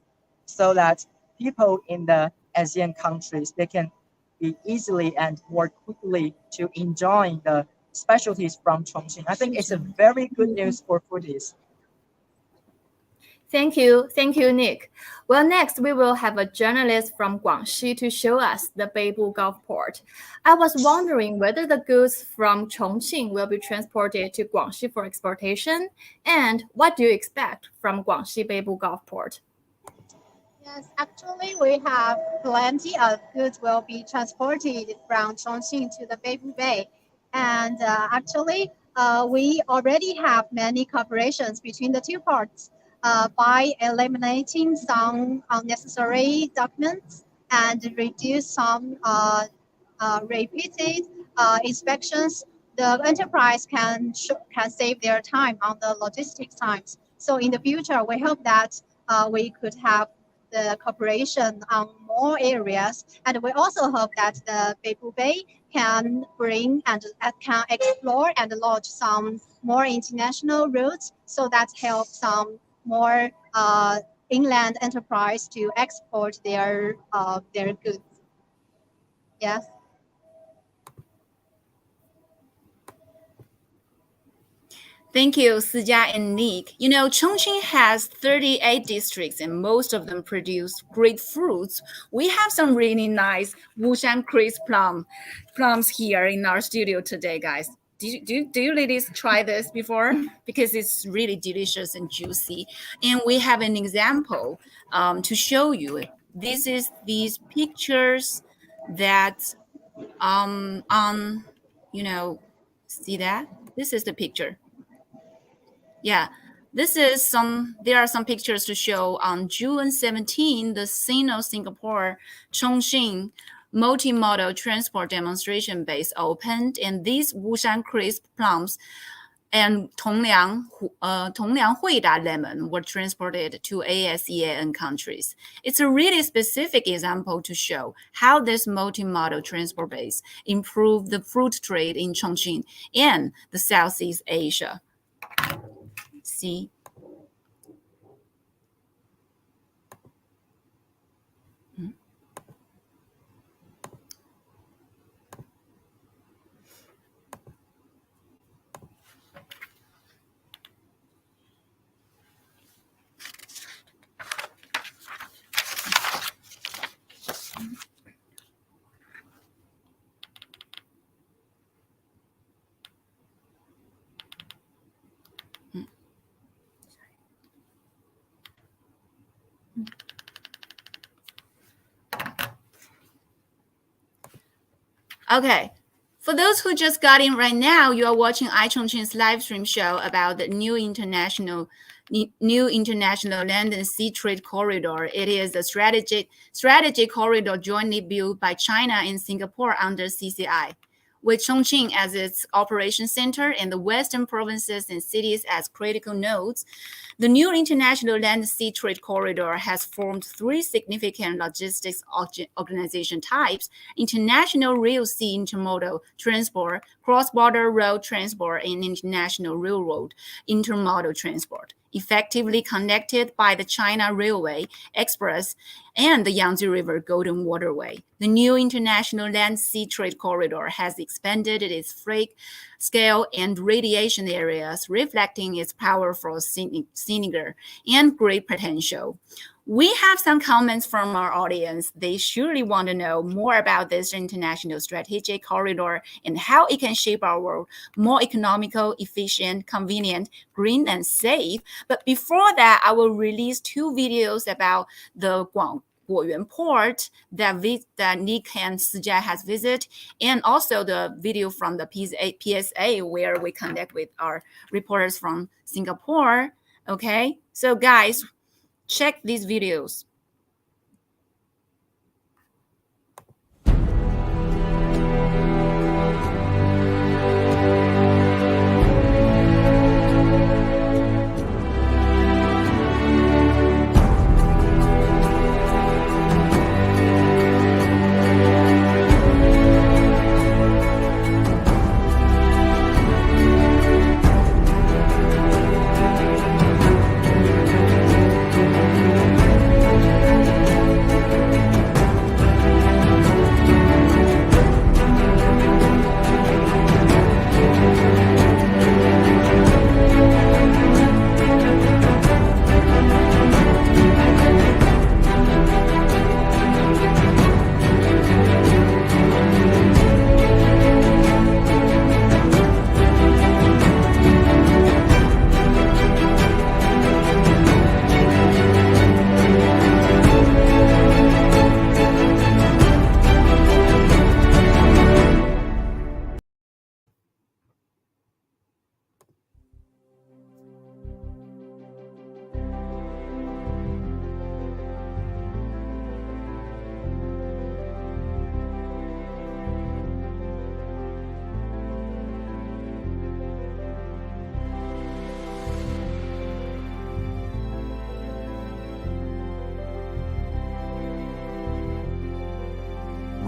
so that people in the ASEAN countries, they can be easily and more quickly to enjoy the specialties from Chongqing. I think it's a very good news for foodies. Thank you, Nick. Well, next we will have a journalist from Guangxi to show us the Beibu Gulf Port. I was wondering whether the goods from Chongqing will be transported to Guangxi for exportation, and what do you expect from Guangxi Beibu Gulf Port? Yes, actually, we have plenty of goods will be transported from Chongqing to the Beibu Bay. And actually, we already have many cooperations between the two ports by eliminating some unnecessary documents and reduce some repeated inspections. The enterprise can save their time on the logistics times. So in the future, we hope that we could have the cooperation on more areas, and we also hope that the Beibu Bay can bring and can explore and launch some more international routes, so that helps some more inland enterprise to export their goods. Yes. Thank you, Sijia and Nick. You know, Chongqing has 38 districts and most of them produce great fruits. We have some really nice Wushan crisp plums here in our studio today, guys. Do you ladies try this before? Because it's really delicious and juicy. And we have an example to show you. This is these pictures that see that? This is the picture. Yeah, there are some pictures to show. On June 17, the Sino-Singapore Chongqing multimodal transport demonstration base opened, and these Wushan crisp plums and Tongliang Huida lemon were transported to ASEAN countries. It's a really specific example to show how this multimodal transport base improved the fruit trade in Chongqing and the Southeast Asia. See? Okay, for those who just got in right now, you are watching iChongqing's live stream show about the new international land and sea trade corridor. It is a strategic corridor jointly built by China and Singapore under CCI, with Chongqing as its operation center and the western provinces and cities as critical nodes. The new international land-sea trade corridor has formed three significant logistics organization types: international rail sea intermodal transport, cross-border road transport, and international railroad intermodal transport, effectively connected by the China Railway Express and the Yangtze River Golden Waterway. The new international land-sea trade corridor has expanded its freight scale and radiation areas, reflecting its powerful synergy and great potential. We have some comments from our audience. They surely want to know more about this international strategic corridor and how it can shape our world more economical, efficient, convenient, green, and safe. But before that, I will release two videos about the Guoyuan Port that Nick and Sijia has visited, and also the video from the PSA where we connect with our reporters from Singapore. Okay, so guys, check these videos.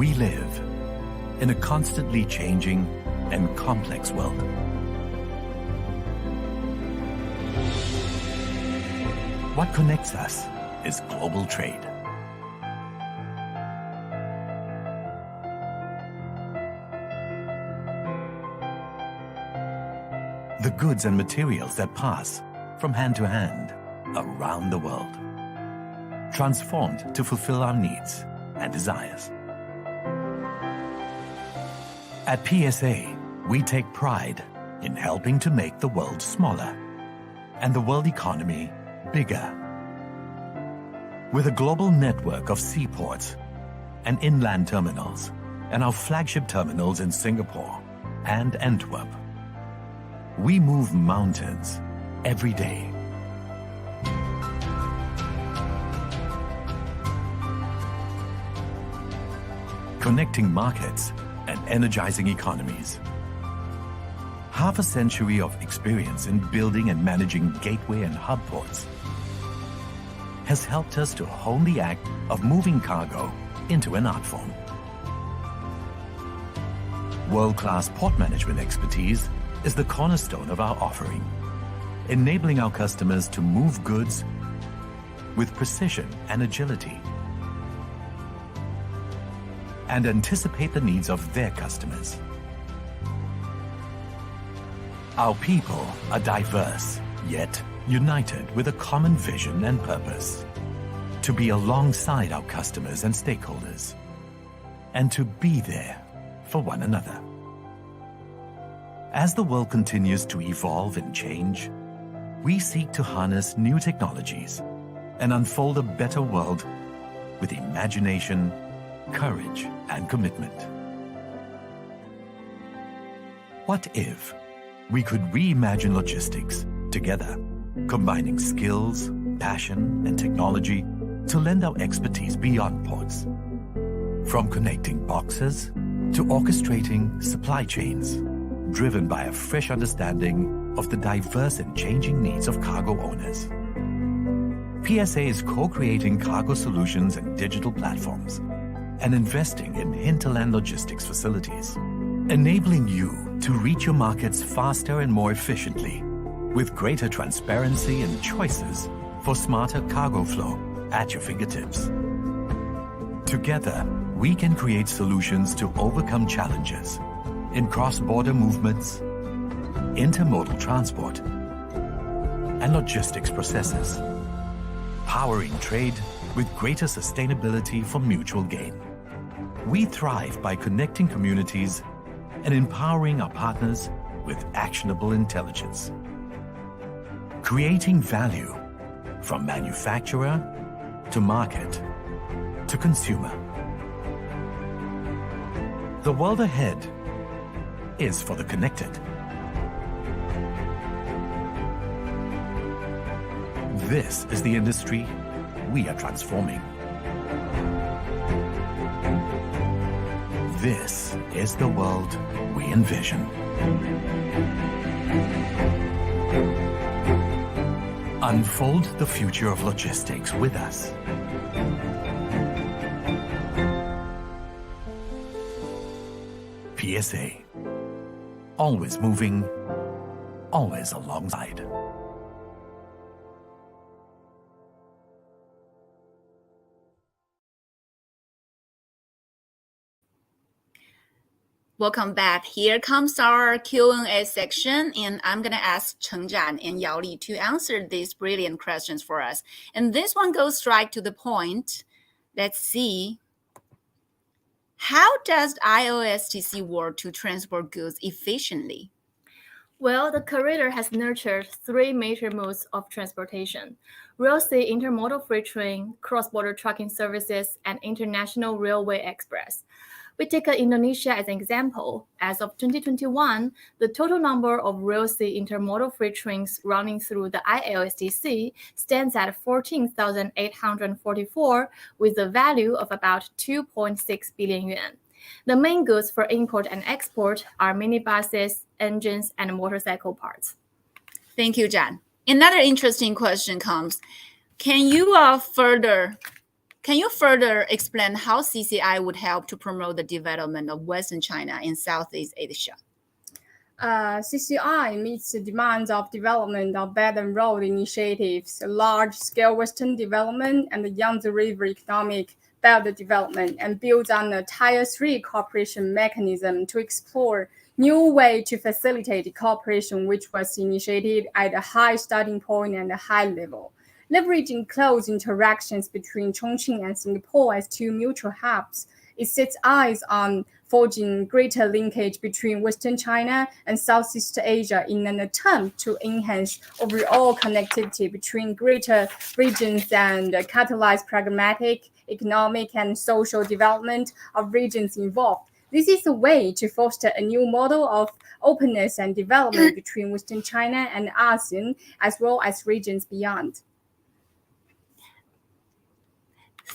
We live in a constantly changing and complex world. What connects us is global trade. The goods and materials that pass from hand to hand around the world, transformed to fulfill our needs and desires. At PSA, we take pride in helping to make the world smaller and the world economy bigger. With a global network of seaports and inland terminals, and our flagship terminals in Singapore and Antwerp, we move mountains every day. Connecting markets and energizing economies. Half a century of experience in building and managing gateway and hub ports has helped us to hone the act of moving cargo into an art form. World-class port management expertise is the cornerstone of our offering, enabling our customers to move goods with precision and agility and anticipate the needs of their customers. Our people are diverse, yet united with a common vision and purpose: to be alongside our customers and stakeholders, and to be there for one another. As the world continues to evolve and change, we seek to harness new technologies and unfold a better world with imagination, courage, and commitment. What if we could reimagine logistics together, combining skills, passion, and technology to lend our expertise beyond ports? From connecting boxes to orchestrating supply chains, driven by a fresh understanding of the diverse and changing needs of cargo owners. PSA is co-creating cargo solutions and digital platforms and investing in hinterland logistics facilities, enabling you to reach your markets faster and more efficiently, with greater transparency and choices for smarter cargo flow at your fingertips. Together, we can create solutions to overcome challenges in cross-border movements, intermodal transport, and logistics processes, powering trade with greater sustainability for mutual gain. We thrive by connecting communities and empowering our partners with actionable intelligence, creating value from manufacturer to market to consumer. The world ahead is for the connected. This is the industry we are transforming. This is the world we envision. Unfold the future of logistics with us. PSA. Always moving, always alongside. Welcome back. Here comes our Q&A section, and I'm going to ask Zhan and Yaoli to answer these brilliant questions for us. And this one goes straight to the point. Let's see. How does ILSTC work to transport goods efficiently? Well, the corridor has nurtured three major modes of transportation: rail sea intermodal freight train, cross-border trucking services, and international railway express. We take Indonesia as an example. As of 2021, the total number of rail sea intermodal freight trains running through the ILSTC stands at 14,844, with a value of about 2.6 billion yuan. The main goods for import and export are minibuses, engines, and motorcycle parts. Thank you, Zhan. Another interesting question comes. Can you further Can you further explain how CCI would help to promote the development of Western China in Southeast Asia? CCI meets the demands of development of Belt and Road initiatives, large-scale Western development, and the Yangtze River economic belt development, and builds on a Tier 3 cooperation mechanism to explore new way to facilitate cooperation, which was initiated at a high starting point and a high level. Leveraging close interactions between Chongqing and Singapore as two mutual hubs, it sets eyes on forging greater linkage between Western China and Southeast Asia in an attempt to enhance overall connectivity between greater regions and catalyze pragmatic, economic, and social development of regions involved. This is a way to foster a new model of openness and development between Western China and ASEAN, as well as regions beyond.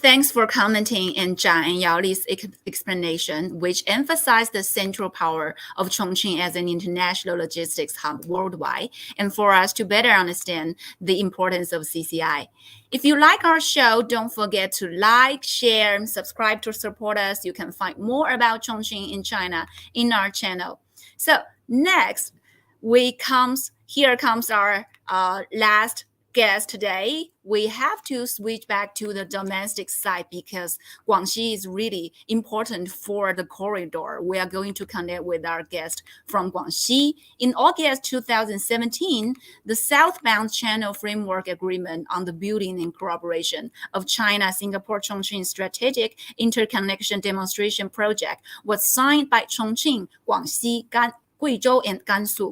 Thanks for commenting in Zhan and Yaoli's explanation, which emphasized the central power of Chongqing as an international logistics hub worldwide, and for us to better understand the importance of CCI. If you like our show, don't forget to like, share, and subscribe to support us. You can find more about Chongqing in China in our channel. So next, here comes our last guest today. We have to switch back to the domestic side because Guangxi is really important for the corridor. We are going to connect with our guest from Guangxi. In August 2017, the Southbound Channel Framework Agreement on the building and cooperation of China-Singapore-Chongqing Strategic Interconnection Demonstration Project was signed by Chongqing, Guangxi, Guizhou, and Gansu.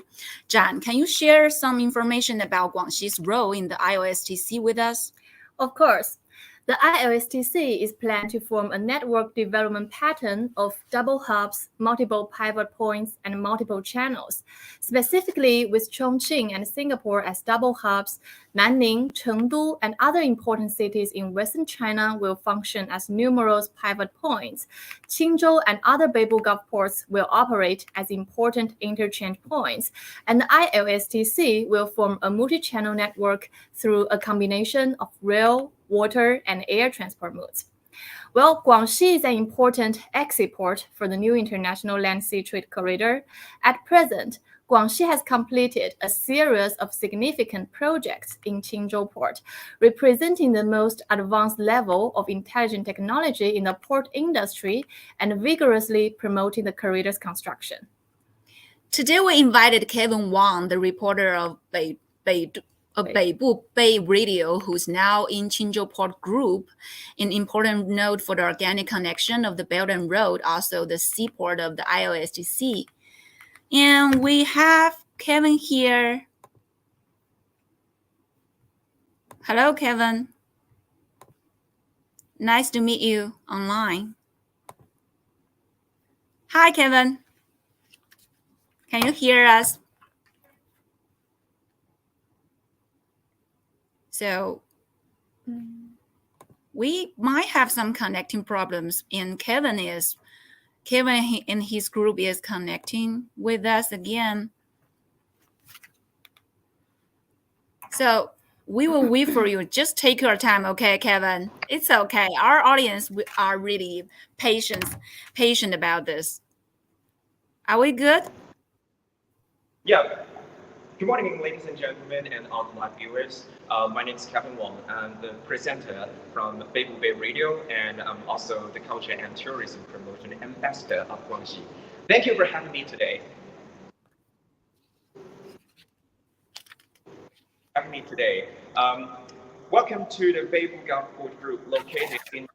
Zhan, can you share some information about Guangxi's role in the ILSTC with us? Of course. The ILSTC is planned to form a network development pattern of double hubs, multiple pivot points, and multiple channels. Specifically, with Chongqing and Singapore as double hubs, Nanning, Chengdu, and other important cities in Western China will function as numerous pivot points. Qinzhou and other Beibu Gulf ports will operate as important interchange points, and the ILSTC will form a multi-channel network through a combination of rail, water, and air transport modes. Well, Guangxi is an important exit port for the new international land-sea trade corridor. At present, Guangxi has completed a series of significant projects in Qinzhou Port, representing the most advanced level of intelligent technology in the port industry and vigorously promoting the corridor's construction. Today, we invited Kevin Wang, the reporter of Beibu Bay Radio, who's now in Qinzhou Port Group, an important node for the organic connection of the Belt and Road, also the seaport of the ILSTC. And we have Kevin here. Hello, Kevin. Nice to meet you online. Hi, Kevin. Can you hear us? So we might have some connecting problems, and Kevin and his group is connecting with us again. So we will wait for you. Just take your time, okay, Kevin? It's okay. Our audience are really patient about this. Are we good? Yeah. Good morning, ladies and gentlemen, and online viewers. My name is Kevin Wang. I'm the presenter from Beibu Bay Radio, and I'm also the Culture and Tourism Promotion Ambassador of Guangxi. Thank you for having me today. Welcome to the Beibu Gulf Port Group, located in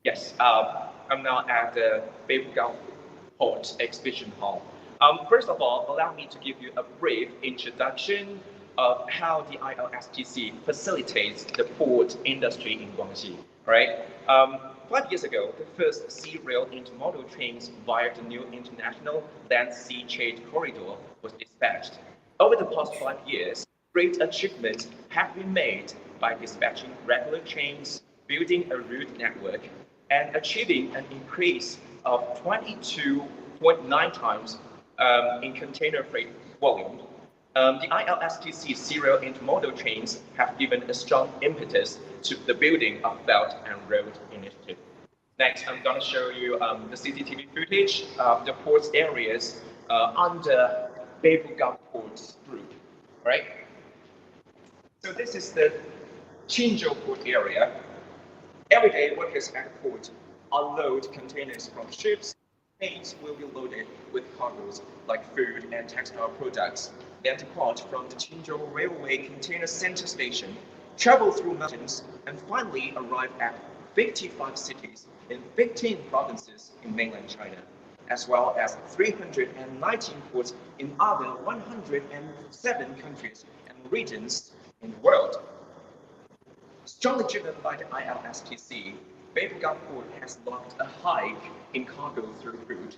Yes, I'm now at the Beibu Gulf Port Exhibition Hall. First of all, allow me to give you a brief introduction of how the ILSTC facilitates the port industry in Guangxi. Right? 5 years ago, the first sea rail intermodal trains via the new international land-sea trade corridor was dispatched. Over the past 5 years, great achievements have been made by dispatching regular trains, building a route network, and achieving an increase of 22 0.9 times in container freight volume. The ILSTC serial intermodal trains have given a strong impetus to the building of Belt and Road Initiative. Next, I'm going to show you the CCTV footage of the port areas under Beibu Gulf Port's group, right? So this is the Qinzhou Port area. Every day, workers at the port unload containers from ships. Trains will be loaded with cargoes like food and textile products, then depart from the Qinzhou Railway Container Center Station, travel through mountains, and finally arrive at 55 cities in 15 provinces in mainland China, as well as 319 ports in other 107 countries and regions in the world. Strongly driven by the ILSTC, Beibu Gulf Port has logged a hike in cargo throughput,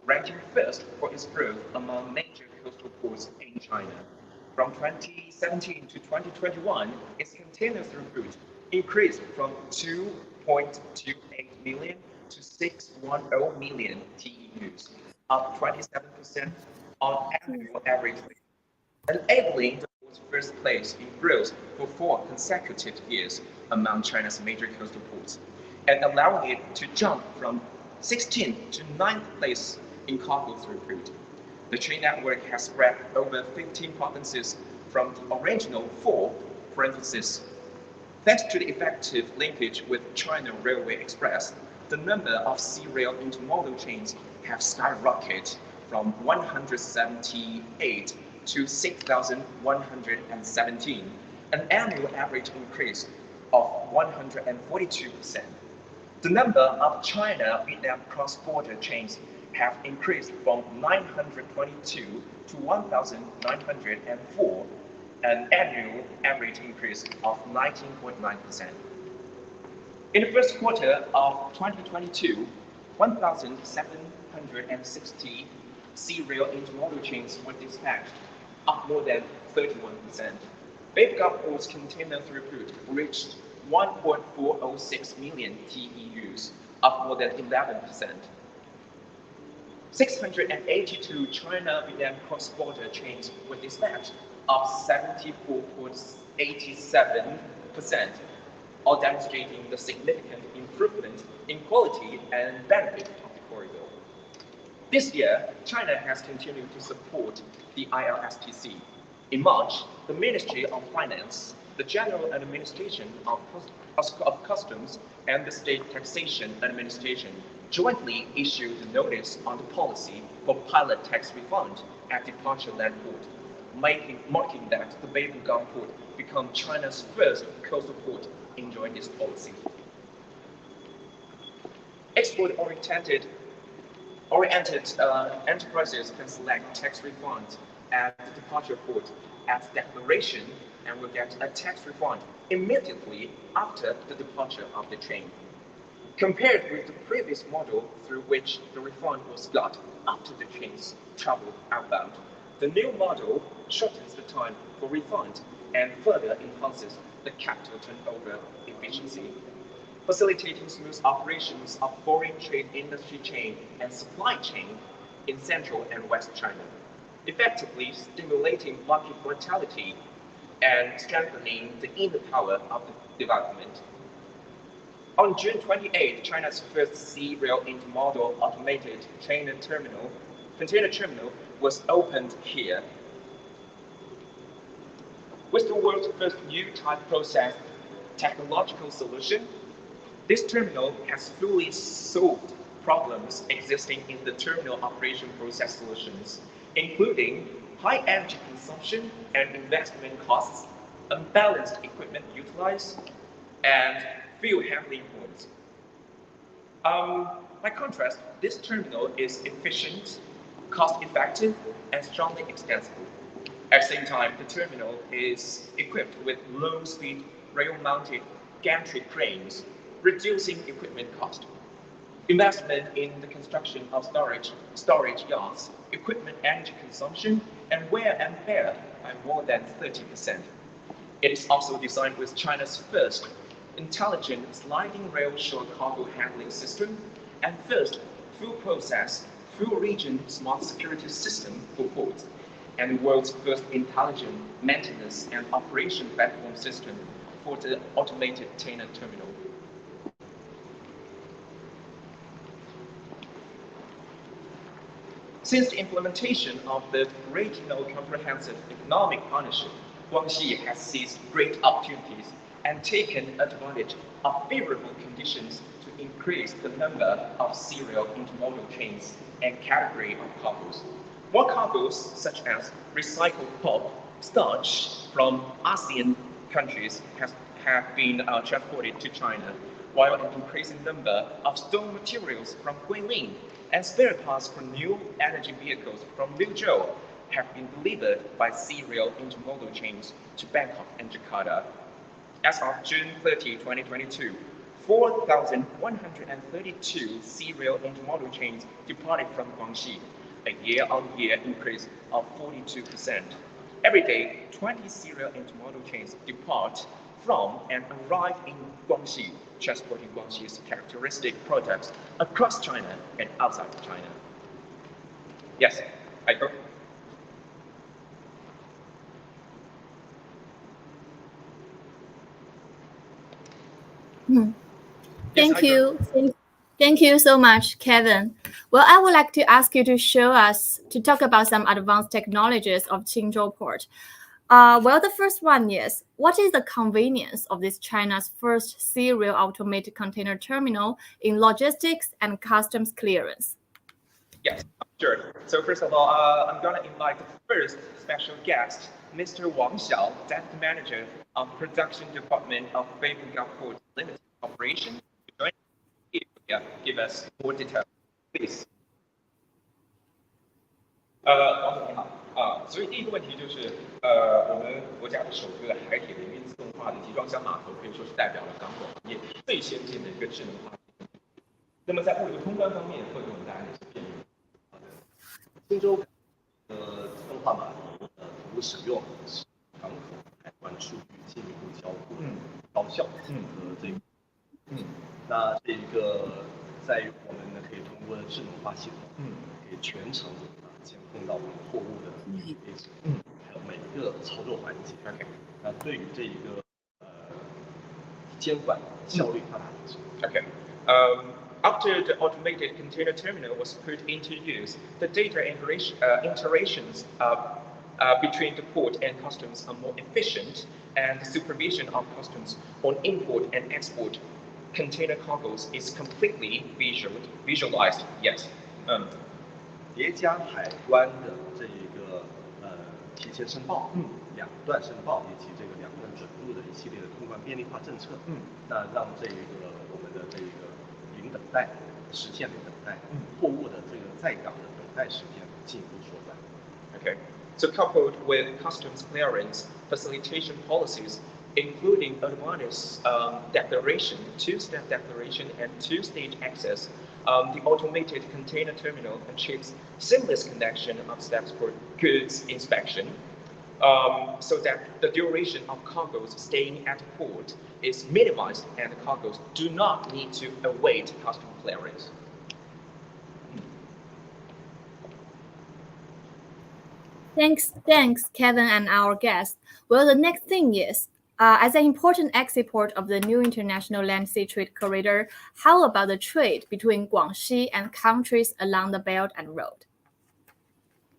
ranking first for its growth among major coastal ports in China. From 2017 to 2021, its container throughput increased from 2.28 million to 610 million TEUs, up 27% on annual average, enabling the port's first place in growth for 4 consecutive years among China's major coastal ports, and allowing it to jump from 16th to 9th place in cargo throughput. The train network has spread over 15 provinces from the original 4 provinces. Thanks to the effective linkage with China Railway Express, the number of C-rail intermodal trains have skyrocketed from 178 to 6,117, an annual average increase of 142%. The number of China-Vietnam cross-border trains have increased from 922 to 1,904, an annual average increase of 19.9%. In the first quarter of 2022, 1,760 C-rail intermodal trains were dispatched, up more than 31%. Beibu Gulf Port's container throughput reached 1.406 million TEUs, up more than 11%. 682 China-Vietnam cross-border trains were dispatched, up 74.87%, all demonstrating the significant improvement in quality and benefit of the corridor. This year, China has continued to support the ILSTC. In March, the Ministry of Finance, the General Administration of Customs, and the State Taxation Administration jointly issued a notice on the policy for pilot tax refund at departure land port, marking that the Beibu Gulf Port become China's first coastal port enjoying this policy. Export-oriented enterprises can select tax refunds at the departure port as declaration and will get a tax refund immediately after the departure of the train. Compared with the previous model through which the refund was got after the trains traveled outbound, the new model shortens the time for refund and further enhances the capital turnover efficiency, facilitating smooth operations of foreign trade industry chain and supply chain in Central and West China, effectively stimulating market vitality and strengthening the inner power of the development. On June 28, China's first C-rail intermodal automated container terminal was opened here. With the world's first new type process technological solution, this terminal has fully solved problems existing in the terminal operation process solutions, including high energy consumption and investment costs, unbalanced equipment utilized, and fuel handling points. By contrast, this terminal is efficient, cost-effective, and strongly extensible. At the same time, the terminal is equipped with low-speed rail-mounted gantry cranes, reducing equipment cost. Investment in the construction of storage yards, equipment energy consumption, and wear and tear by more than 30%. It is also designed with China's first intelligent sliding rail shore cargo handling system and first full process, full region smart security system for ports, and the world's first intelligent maintenance and operation platform system for the automated container terminal. Since the implementation of the Regional Comprehensive Economic Partnership, Guangxi has seized great opportunities and taken advantage of favorable conditions to increase the number of serial intermodal trains and category of cargoes. More cargoes, such as recycled pulp, starch from ASEAN countries have been transported to China, while an increasing number of stone materials from Guilin and spare parts for new energy vehicles from Liuzhou have been delivered by serial intermodal chains to Bangkok and Jakarta. As of June 30, 2022, 4,132 serial intermodal chains departed from Guangxi, a year-on-year increase of 42%. Every day, 20 serial intermodal chains depart from and arrive in Guangxi, transporting Guangxi's characteristic products across China and outside of China. Yes, Eiko? Thank you. Thank you so much, Kevin. Well, I would like to ask you to talk about some advanced technologies of Qinzhou Port. Well, the first one is, what is the convenience of this China's first serial automated container terminal in logistics and customs clearance? Yes, sure. So first of all, I'm going to invite the first special guest, Mr. Wang Xiao, Deputy Manager of Production Department of Beibu Gulf Port Limited Corporation, to join us, give us more details, please. 王总你好所以第一个问题就是我们国家的首个海铁人员自动化的集装箱码头可以说是代表了港口行业最先进的一个智能化。那么在物流通关方面会给我们带来哪些便利？荆州自动化码头服务使用是港口海关数据进一步交互高效和这个那这个在于我们呢可以通过智能化系统可以全程监控到我们货物的位置还有每个操作环节那对于这一个监管效率大大提升。Okay. After the automated container terminal was put into use, the data interactions between the port and customs are more efficient, and the supervision of customs on import and export container cargoes is completely visualized. Yes. 叠加海关的这一个提前申报两段申报以及这个两段准入的一系列的通关便利化政策那让这个我们的这个零等待实现零等待货物的这个在港的等待时间进一步缩短。 Okay. So coupled with customs clearance facilitation policies, including advanced declaration, two-step declaration, and two-stage access, the automated container terminal achieves seamless connection of steps for goods inspection, so that the duration of cargoes staying at the port is minimized and the cargoes do not need to await customs clearance. Thanks, Kevin and our guest. Well, the next thing is, as an important exit port of the new international land sea trade corridor, how about the trade between Guangxi and countries along the Belt and Road?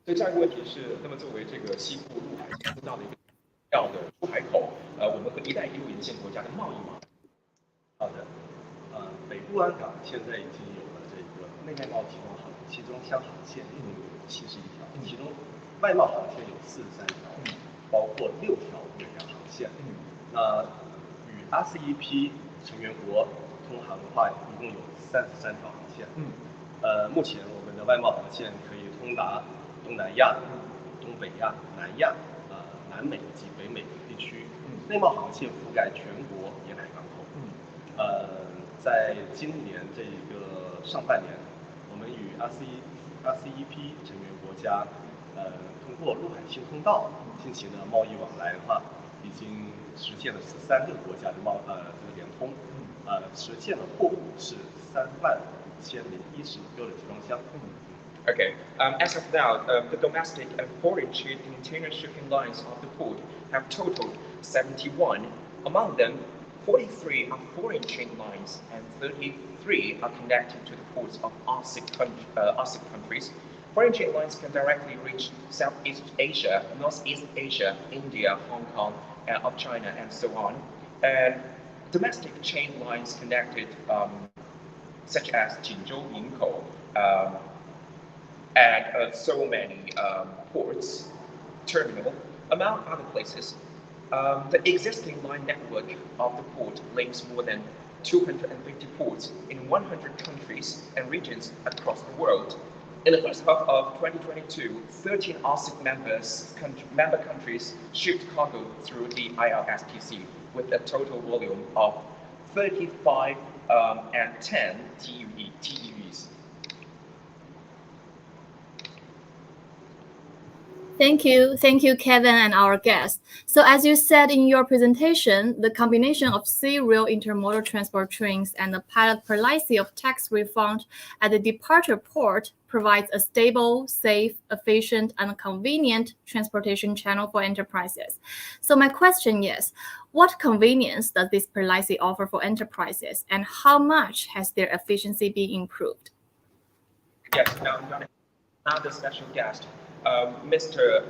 所以下一个问题是，那么作为这个西部陆海通道的一个重要的出海口，我们和“一带一路”沿线国家的贸易嘛？好的，北部湾港现在已经有了这个内外贸集装箱航线，一共有71条，其中外贸航线有43条，包括6条远洋航线。那与 RCEP 成员国通航的话，一共有33条航线。目前我们的外贸航线可以通达东南亚、东北亚、南亚、南美及北美地区。内贸航线覆盖全国沿海港口。在今年这个上半年，我们与 RCEP 成员国家，通过陆海新通道进行了贸易往来的话，已经实现了13个国家的这个联通，实现了货物是35016个的集装箱。Okay. As of now, the domestic and foreign trade container shipping lines of the port have totaled 71. Among them, 43 are foreign chain lines and 33 are connected to the ports of ASEAN countries. Foreign chain lines can directly reach Southeast Asia, Northeast Asia, India, Hong Kong, of China, and so on. And domestic chain lines connected, such as Qinzhou Yingkou, and so many ports, terminal, among other places. The existing line network of the port links more than 250 ports in 100 countries and regions across the world. In the first half of 2022, 13 ASEAN member countries shipped cargo through the ILSTC with a total volume of 35 and 10 TEVs. Thank you, Kevin and our guests. So as you said in your presentation, the combination of sea-rail intermodal transport trains and the pilot policy of tax refund at the departure port provides a stable, safe, efficient, and convenient transportation channel for enterprises. So my question is, what convenience does this policy offer for enterprises, and how much has their efficiency been improved? Yes, now I'm going to have the special guest, Mr.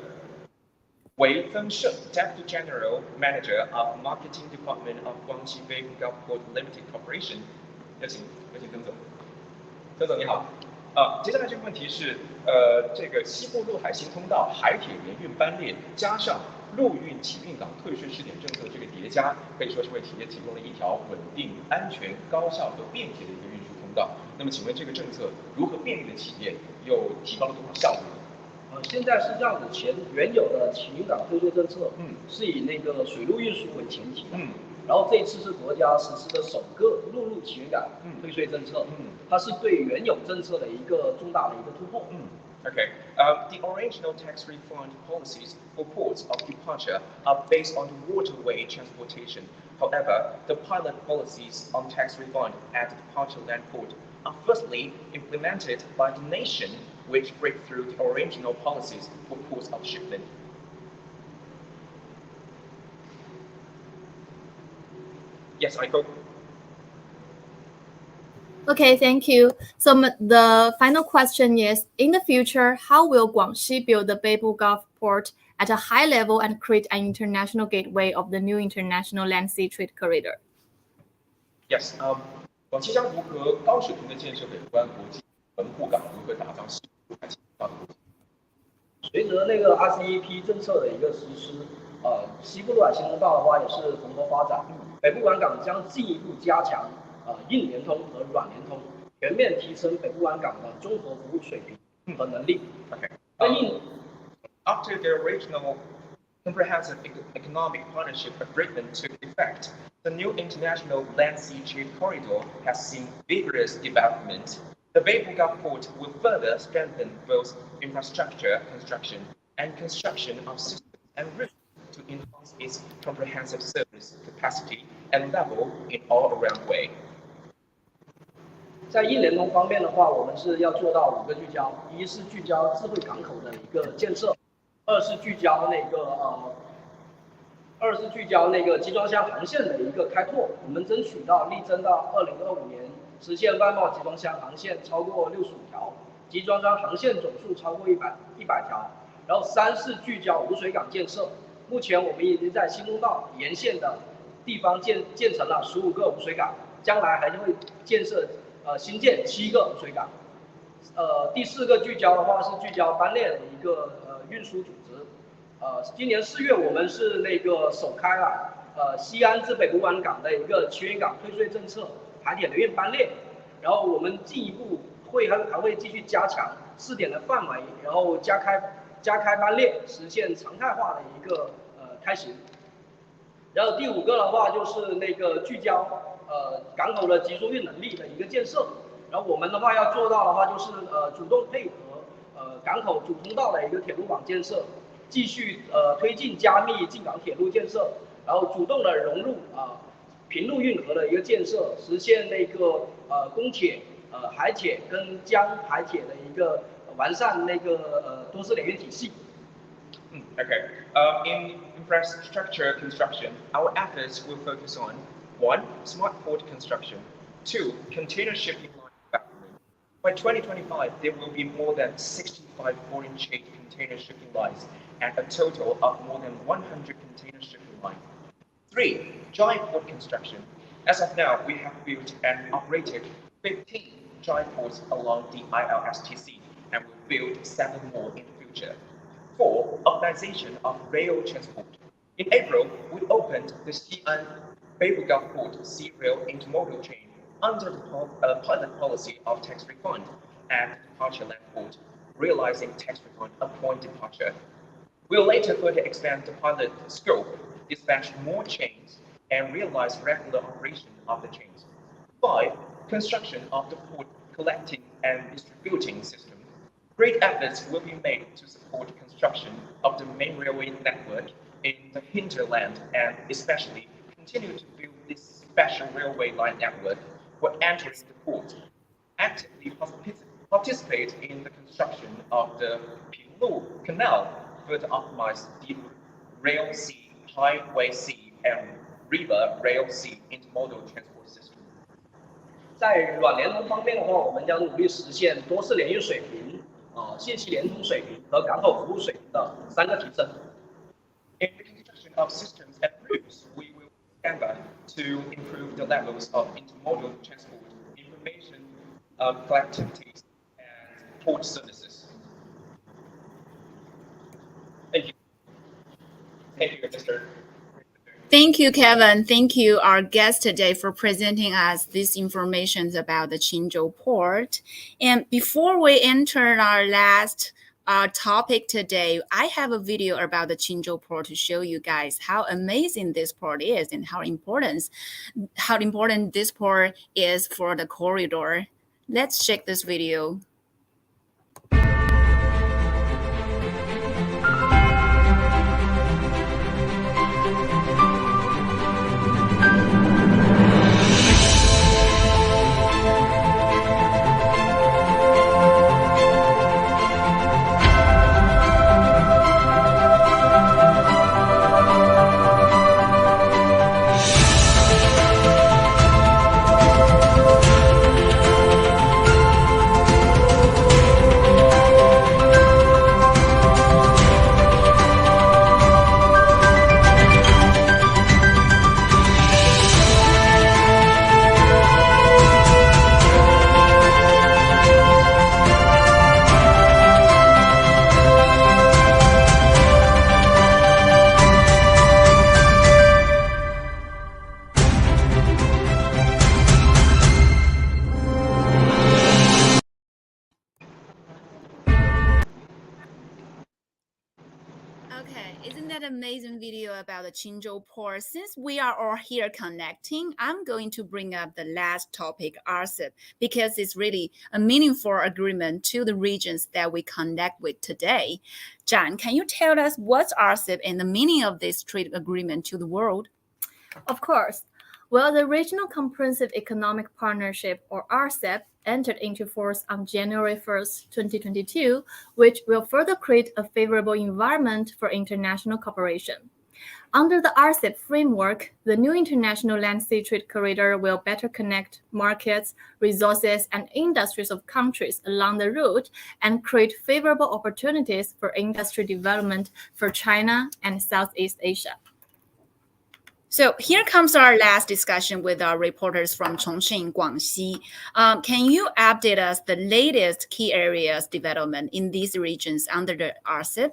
Wei Fengsheng, Deputy General Manager of Marketing Department of Guangxi Beibu Gulf Port Limited Corporation. 有请曾总。曾总你好。接下来这个问题是，这个西部陆海新通道海铁联运班列加上陆运起运港退税试点政策这个叠加，可以说是为企业提供了一条稳定、安全、高效和便捷的一个运输通道。那么，请问这个政策如何便利了企业，又提高了多少效率？现在是这样子，原有的起运港退税政策，是以那个水陆运输为前提的，然后这一次是国家实施的首个陆路起运港退税政策，它是对原有政策的一个重大的一个突破。Okay. The original tax refund policies for ports of departure are based on waterway transportation. However, the pilot policies on tax refund at the departure land port are firstly implemented by the nation, which break through the original policies for ports of shipment. Yes, Eiko. Okay, thank you. So the final question is, in the future, how will Guangxi build the Beibu Gulf Port at a high level and create an international gateway of the new international land-sea trade corridor? Yes, 广西将如何高水平的建设北部湾国际门户港，如何打造西部海情报的国际？随着那个 RCEP 政策的一个实施，西部陆海新通道的话也是蓬勃发展。北部湾港将进一步加强硬联通和软联通，全面提升北部湾港的综合服务水平和能力。Okay. After the original comprehensive economic partnership agreement took effect, the new international land-sea trade corridor has seen vigorous development. The Beibu Gulf Port will further strengthen both infrastructure construction and construction of systems and routes to enhance its comprehensive service capacity and level in all-around way. 在硬联通方面的话，我们是要做到5个聚焦：一是聚焦智慧港口的一个建设，二是聚焦那个集装箱航线的一个开拓。我们争取力争到2025年实现外贸集装箱航线超过65条，集装箱航线总数超过100条。然后三是聚焦无水港建设。目前我们已经在新通道沿线的地方建成了15个无水港，将来还会新建7个无水港。第4个聚焦的话是聚焦班列的一个运输组织。今年4月我们是那个首开了西安至北部湾港的一个起运港退税政策海铁联运班列，然后我们进一步还会继续加强试点的范围，然后加开班列，实现常态化的一个开行。然后第5个的话就是那个聚焦港口的集疏运能力的一个建设。然后我们的话要做到的话就是主动配合港口主通道的一个铁路网建设，继续推进加密进港铁路建设，然后主动的融入平陆运河的一个建设，实现那个公铁、海铁跟江海铁的一个完善那个多式联运体系。Okay. In infrastructure construction, our efforts will focus on 1. Smart port construction, 2. Container shipping line development. By 2025, there will be more than 65 foreign chain container shipping lines and a total of more than 100 container shipping lines. 3. Giant port construction. As of now, we have built and operated 15 giant ports along the ILSTC and will build 7 more in the future. 4. Optimization of rail transport. In April, we opened the Xi'an Beibu Gulf Port Sea Rail Intermodal Chain under the pilot policy of tax refund at departure land port, realizing tax refund upon departure. We'll later further expand the pilot scope, dispatch more chains, and realize regular operation of the chains. 5. Construction of the port collecting and distributing system. Great efforts will be made to support construction of the main railway network in the hinterland and especially continue to build this special railway line network for entering the port. Actively participate in the construction of the Pinglu Canal, further optimize the rail sea, highway sea, and river rail sea intermodal transport system. 在软联通方面的话，我们将努力实现多式联运水平、信息联通水平和港口服务水平的3个提升。In the construction of systems and routes, we will endeavor to improve the levels of intermodal transport, information collectivities, and port services. Thank you. Thank you, Mr. Thank you, Kevin. Thank you, our guest today, for presenting us this information about the Qinzhou Port. And before we enter our last topic today, I have a video about the Qinzhou Port to show you guys how amazing this port is and how important this port is for the corridor. Let's check this video. Okay, isn't that amazing video about the Qinzhou Port? Since we are all here connecting, I'm going to bring up the last topic, RCEP, because it's really a meaningful agreement to the regions that we connect with today. Zhan, can you tell us what's RCEP and the meaning of this trade agreement to the world? Of course. Well, the Regional Comprehensive Economic Partnership, or RCEP, entered into force on January 1st, 2022, which will further create a favorable environment for international cooperation. Under the RCEP framework, the new international land-sea trade corridor will better connect markets, resources, and industries of countries along the route and create favorable opportunities for industry development for China and Southeast Asia. So here comes our last discussion with our reporters from Chongqing, Guangxi. Can you update us the latest key areas development in these regions under the RCEP?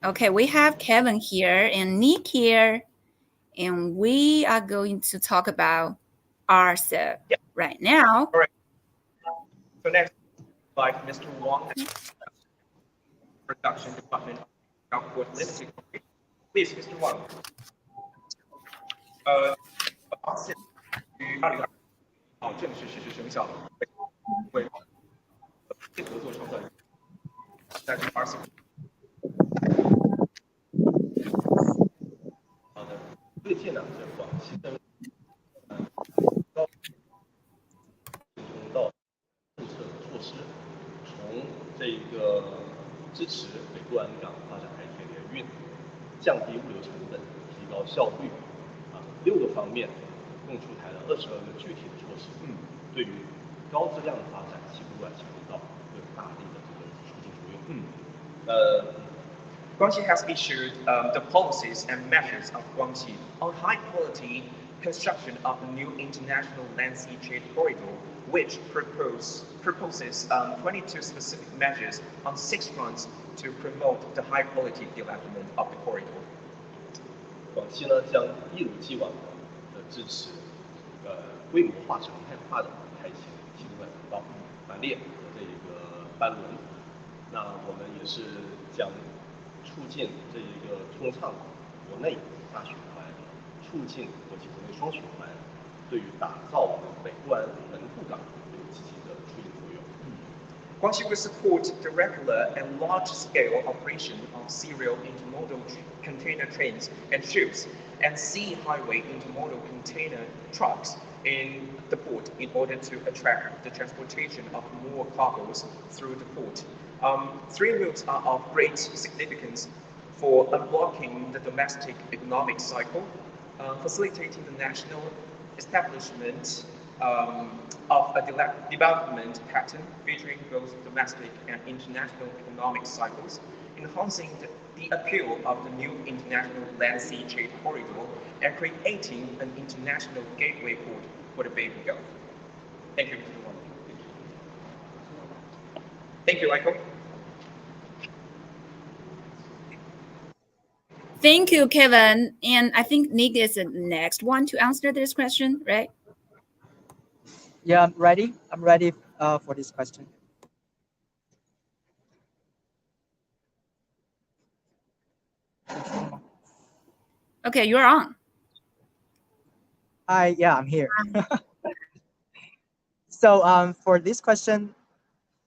Okay, we have Kevin here and Nick here, and we are going to talk about RCEP right now. All right. So next, like Mr. Wang, Production Department of Port Listing. Please, Mr. Wang. 正式实施生效，为合作创造在RCEP。好的，最近呢，发展 IK 联运，降低物流成本，提高效率，6个方面共出台了22个具体的措施，对于高质量的发展其不短期不到有大力的这个促进作用。Guangxi has issued the policies and measures of Guangxi on high-quality construction of a new international land sea trade corridor, which proposes 22 specific measures on 6 fronts to promote the high-quality development of the corridor. 广西呢将一如既往的支持规模化、常态化的开启新的板列和这个班轮。那我们也是将促进这一个通畅国内大循环，促进国际国内双循环，对于打造我们北部湾门户港有积极的促进作用。Guangxi will support the regular and large-scale operation of serial intermodal container trains and ships and sea highway intermodal container trucks in the port in order to attract the transportation of more cargoes through the port. 3 routes are of great significance for unblocking the domestic economic cycle, facilitating the national establishment of a development pattern featuring both domestic and international economic cycles, enhancing the appeal of the new international land sea trade corridor, and creating an international gateway port for the Beibu Gulf. Thank you, Mr. Wang. Thank you, Eiko. Thank you, Kevin. And I think Nick is the next one to answer this question, right? Yeah, I'm ready. I'm ready for this question. Okay, you're on. Hi, yeah, I'm here. So for this question,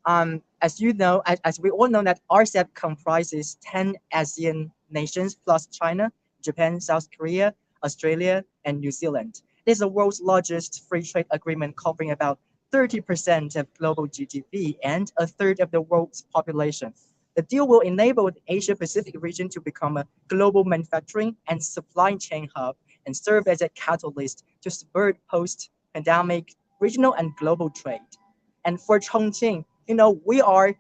as you know, as we all know that RCEP comprises 10 ASEAN nations plus China, Japan, South Korea, Australia, and New Zealand. It is the world's largest free trade agreement covering about 30% of global GDP and a third of the world's population. The deal will enable the Asia-Pacific region to become a global manufacturing and supply chain hub and serve as a catalyst to spur post-pandemic regional and global trade. And for Chongqing, we are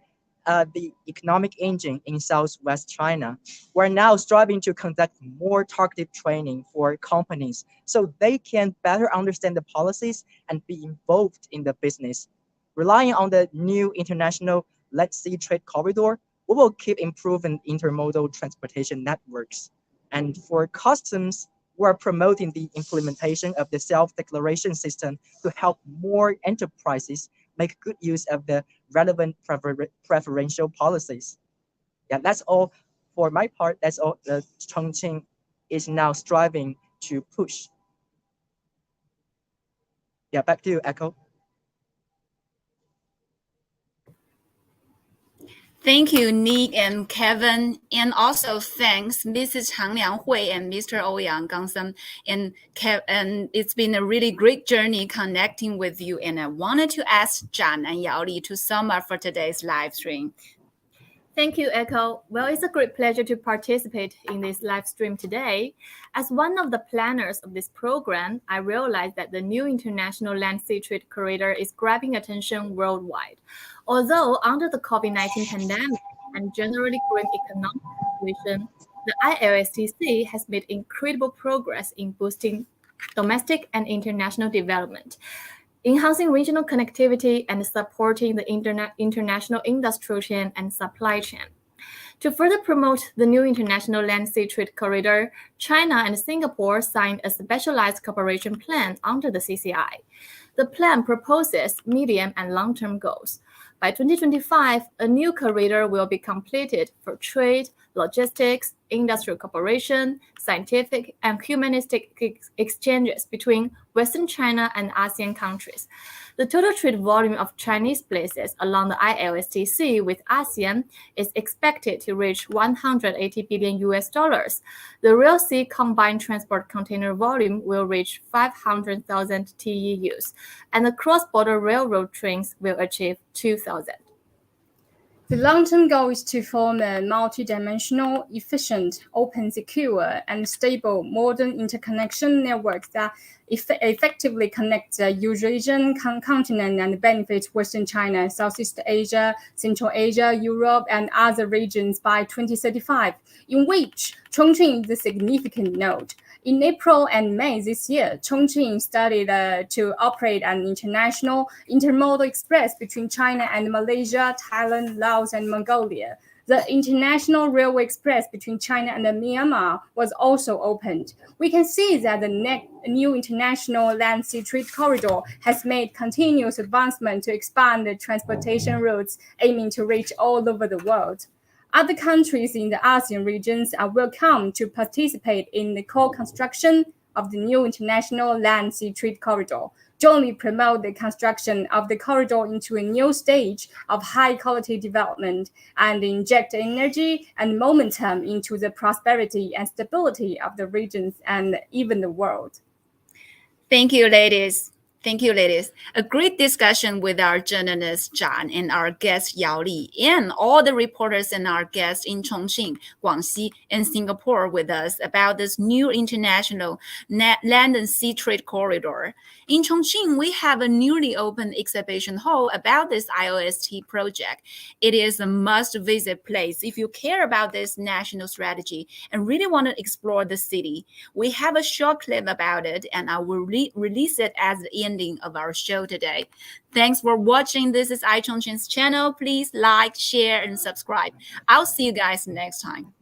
the economic engine in Southwest China. We're now striving to conduct more targeted training for companies so they can better understand the policies and be involved in the business. Relying on the new international land sea trade corridor, we will keep improving intermodal transportation networks. And for customs, we're promoting the implementation of the self-declaration system to help more enterprises make good use of the relevant preferential policies. Yeah, that's all for my part. That's all Chongqing is now striving to push. Yeah, back to you, Echo. Thank you, Nick and Kevin, and also thanks Mrs. Chang Lianghui and Mr. Ouyang Gangsam. And it's been a really great journey connecting with you. And I wanted to ask Zhan and Yaoli to sum up for today's live stream. Thank you, Echo. Well, it's a great pleasure to participate in this live stream today. As one of the planners of this program, I realized that the new international land sea trade corridor is grabbing attention worldwide. Although under the COVID-19 pandemic and generally growing economic situation, the ILSTC has made incredible progress in boosting domestic and international development, enhancing regional connectivity and supporting the international industrial chain and supply chain. To further promote the new international land sea trade corridor, China and Singapore signed a specialized cooperation plan under the CCI. The plan proposes medium and long-term goals. By 2025, a new corridor will be completed for trade, logistics, industrial cooperation, scientific and humanistic exchanges between Western China and ASEAN countries. The total trade volume of Chinese places along the ILSTC with ASEAN is expected to reach $180 billion. The rail sea combined transport container volume will reach 500,000 TEUs, and the cross-border railroad trains will achieve 2,000. The long-term goal is to form a multi-dimensional, efficient, open, secure, and stable modern interconnection network that effectively connects the Eurasian continent and benefits Western China, Southeast Asia, Central Asia, Europe, and other regions by 2035, in which Chongqing is a significant node. In April and May this year, Chongqing started to operate an international intermodal express between China and Malaysia, Thailand, Laos, and Mongolia. The International Railway Express between China and Myanmar was also opened. We can see that the new international land-sea trade corridor has made continuous advancement to expand the transportation routes, aiming to reach all over the world. Other countries in the ASEAN regions are welcome to participate in the co-construction of the new international land-sea trade corridor, jointly promote the construction of the corridor into a new stage of high-quality development, and inject energy and momentum into the prosperity and stability of the regions and even the world. Thank you, ladies. Thank you, ladies. A great discussion with our journalist, Zhan, and our guest, Yaoli, and all the reporters and our guests in Chongqing, Guangxi, and Singapore with us about this new international land and sea trade corridor. In Chongqing, we have a newly opened exhibition hall about this ILST project. It is a must-visit place if you care about this national strategy and really want to explore the city. We have a short clip about it, and I will release it as the ending of our show today. Thanks for watching. This is iChongqing's channel. Please like, share, and subscribe. I'll see you guys next time.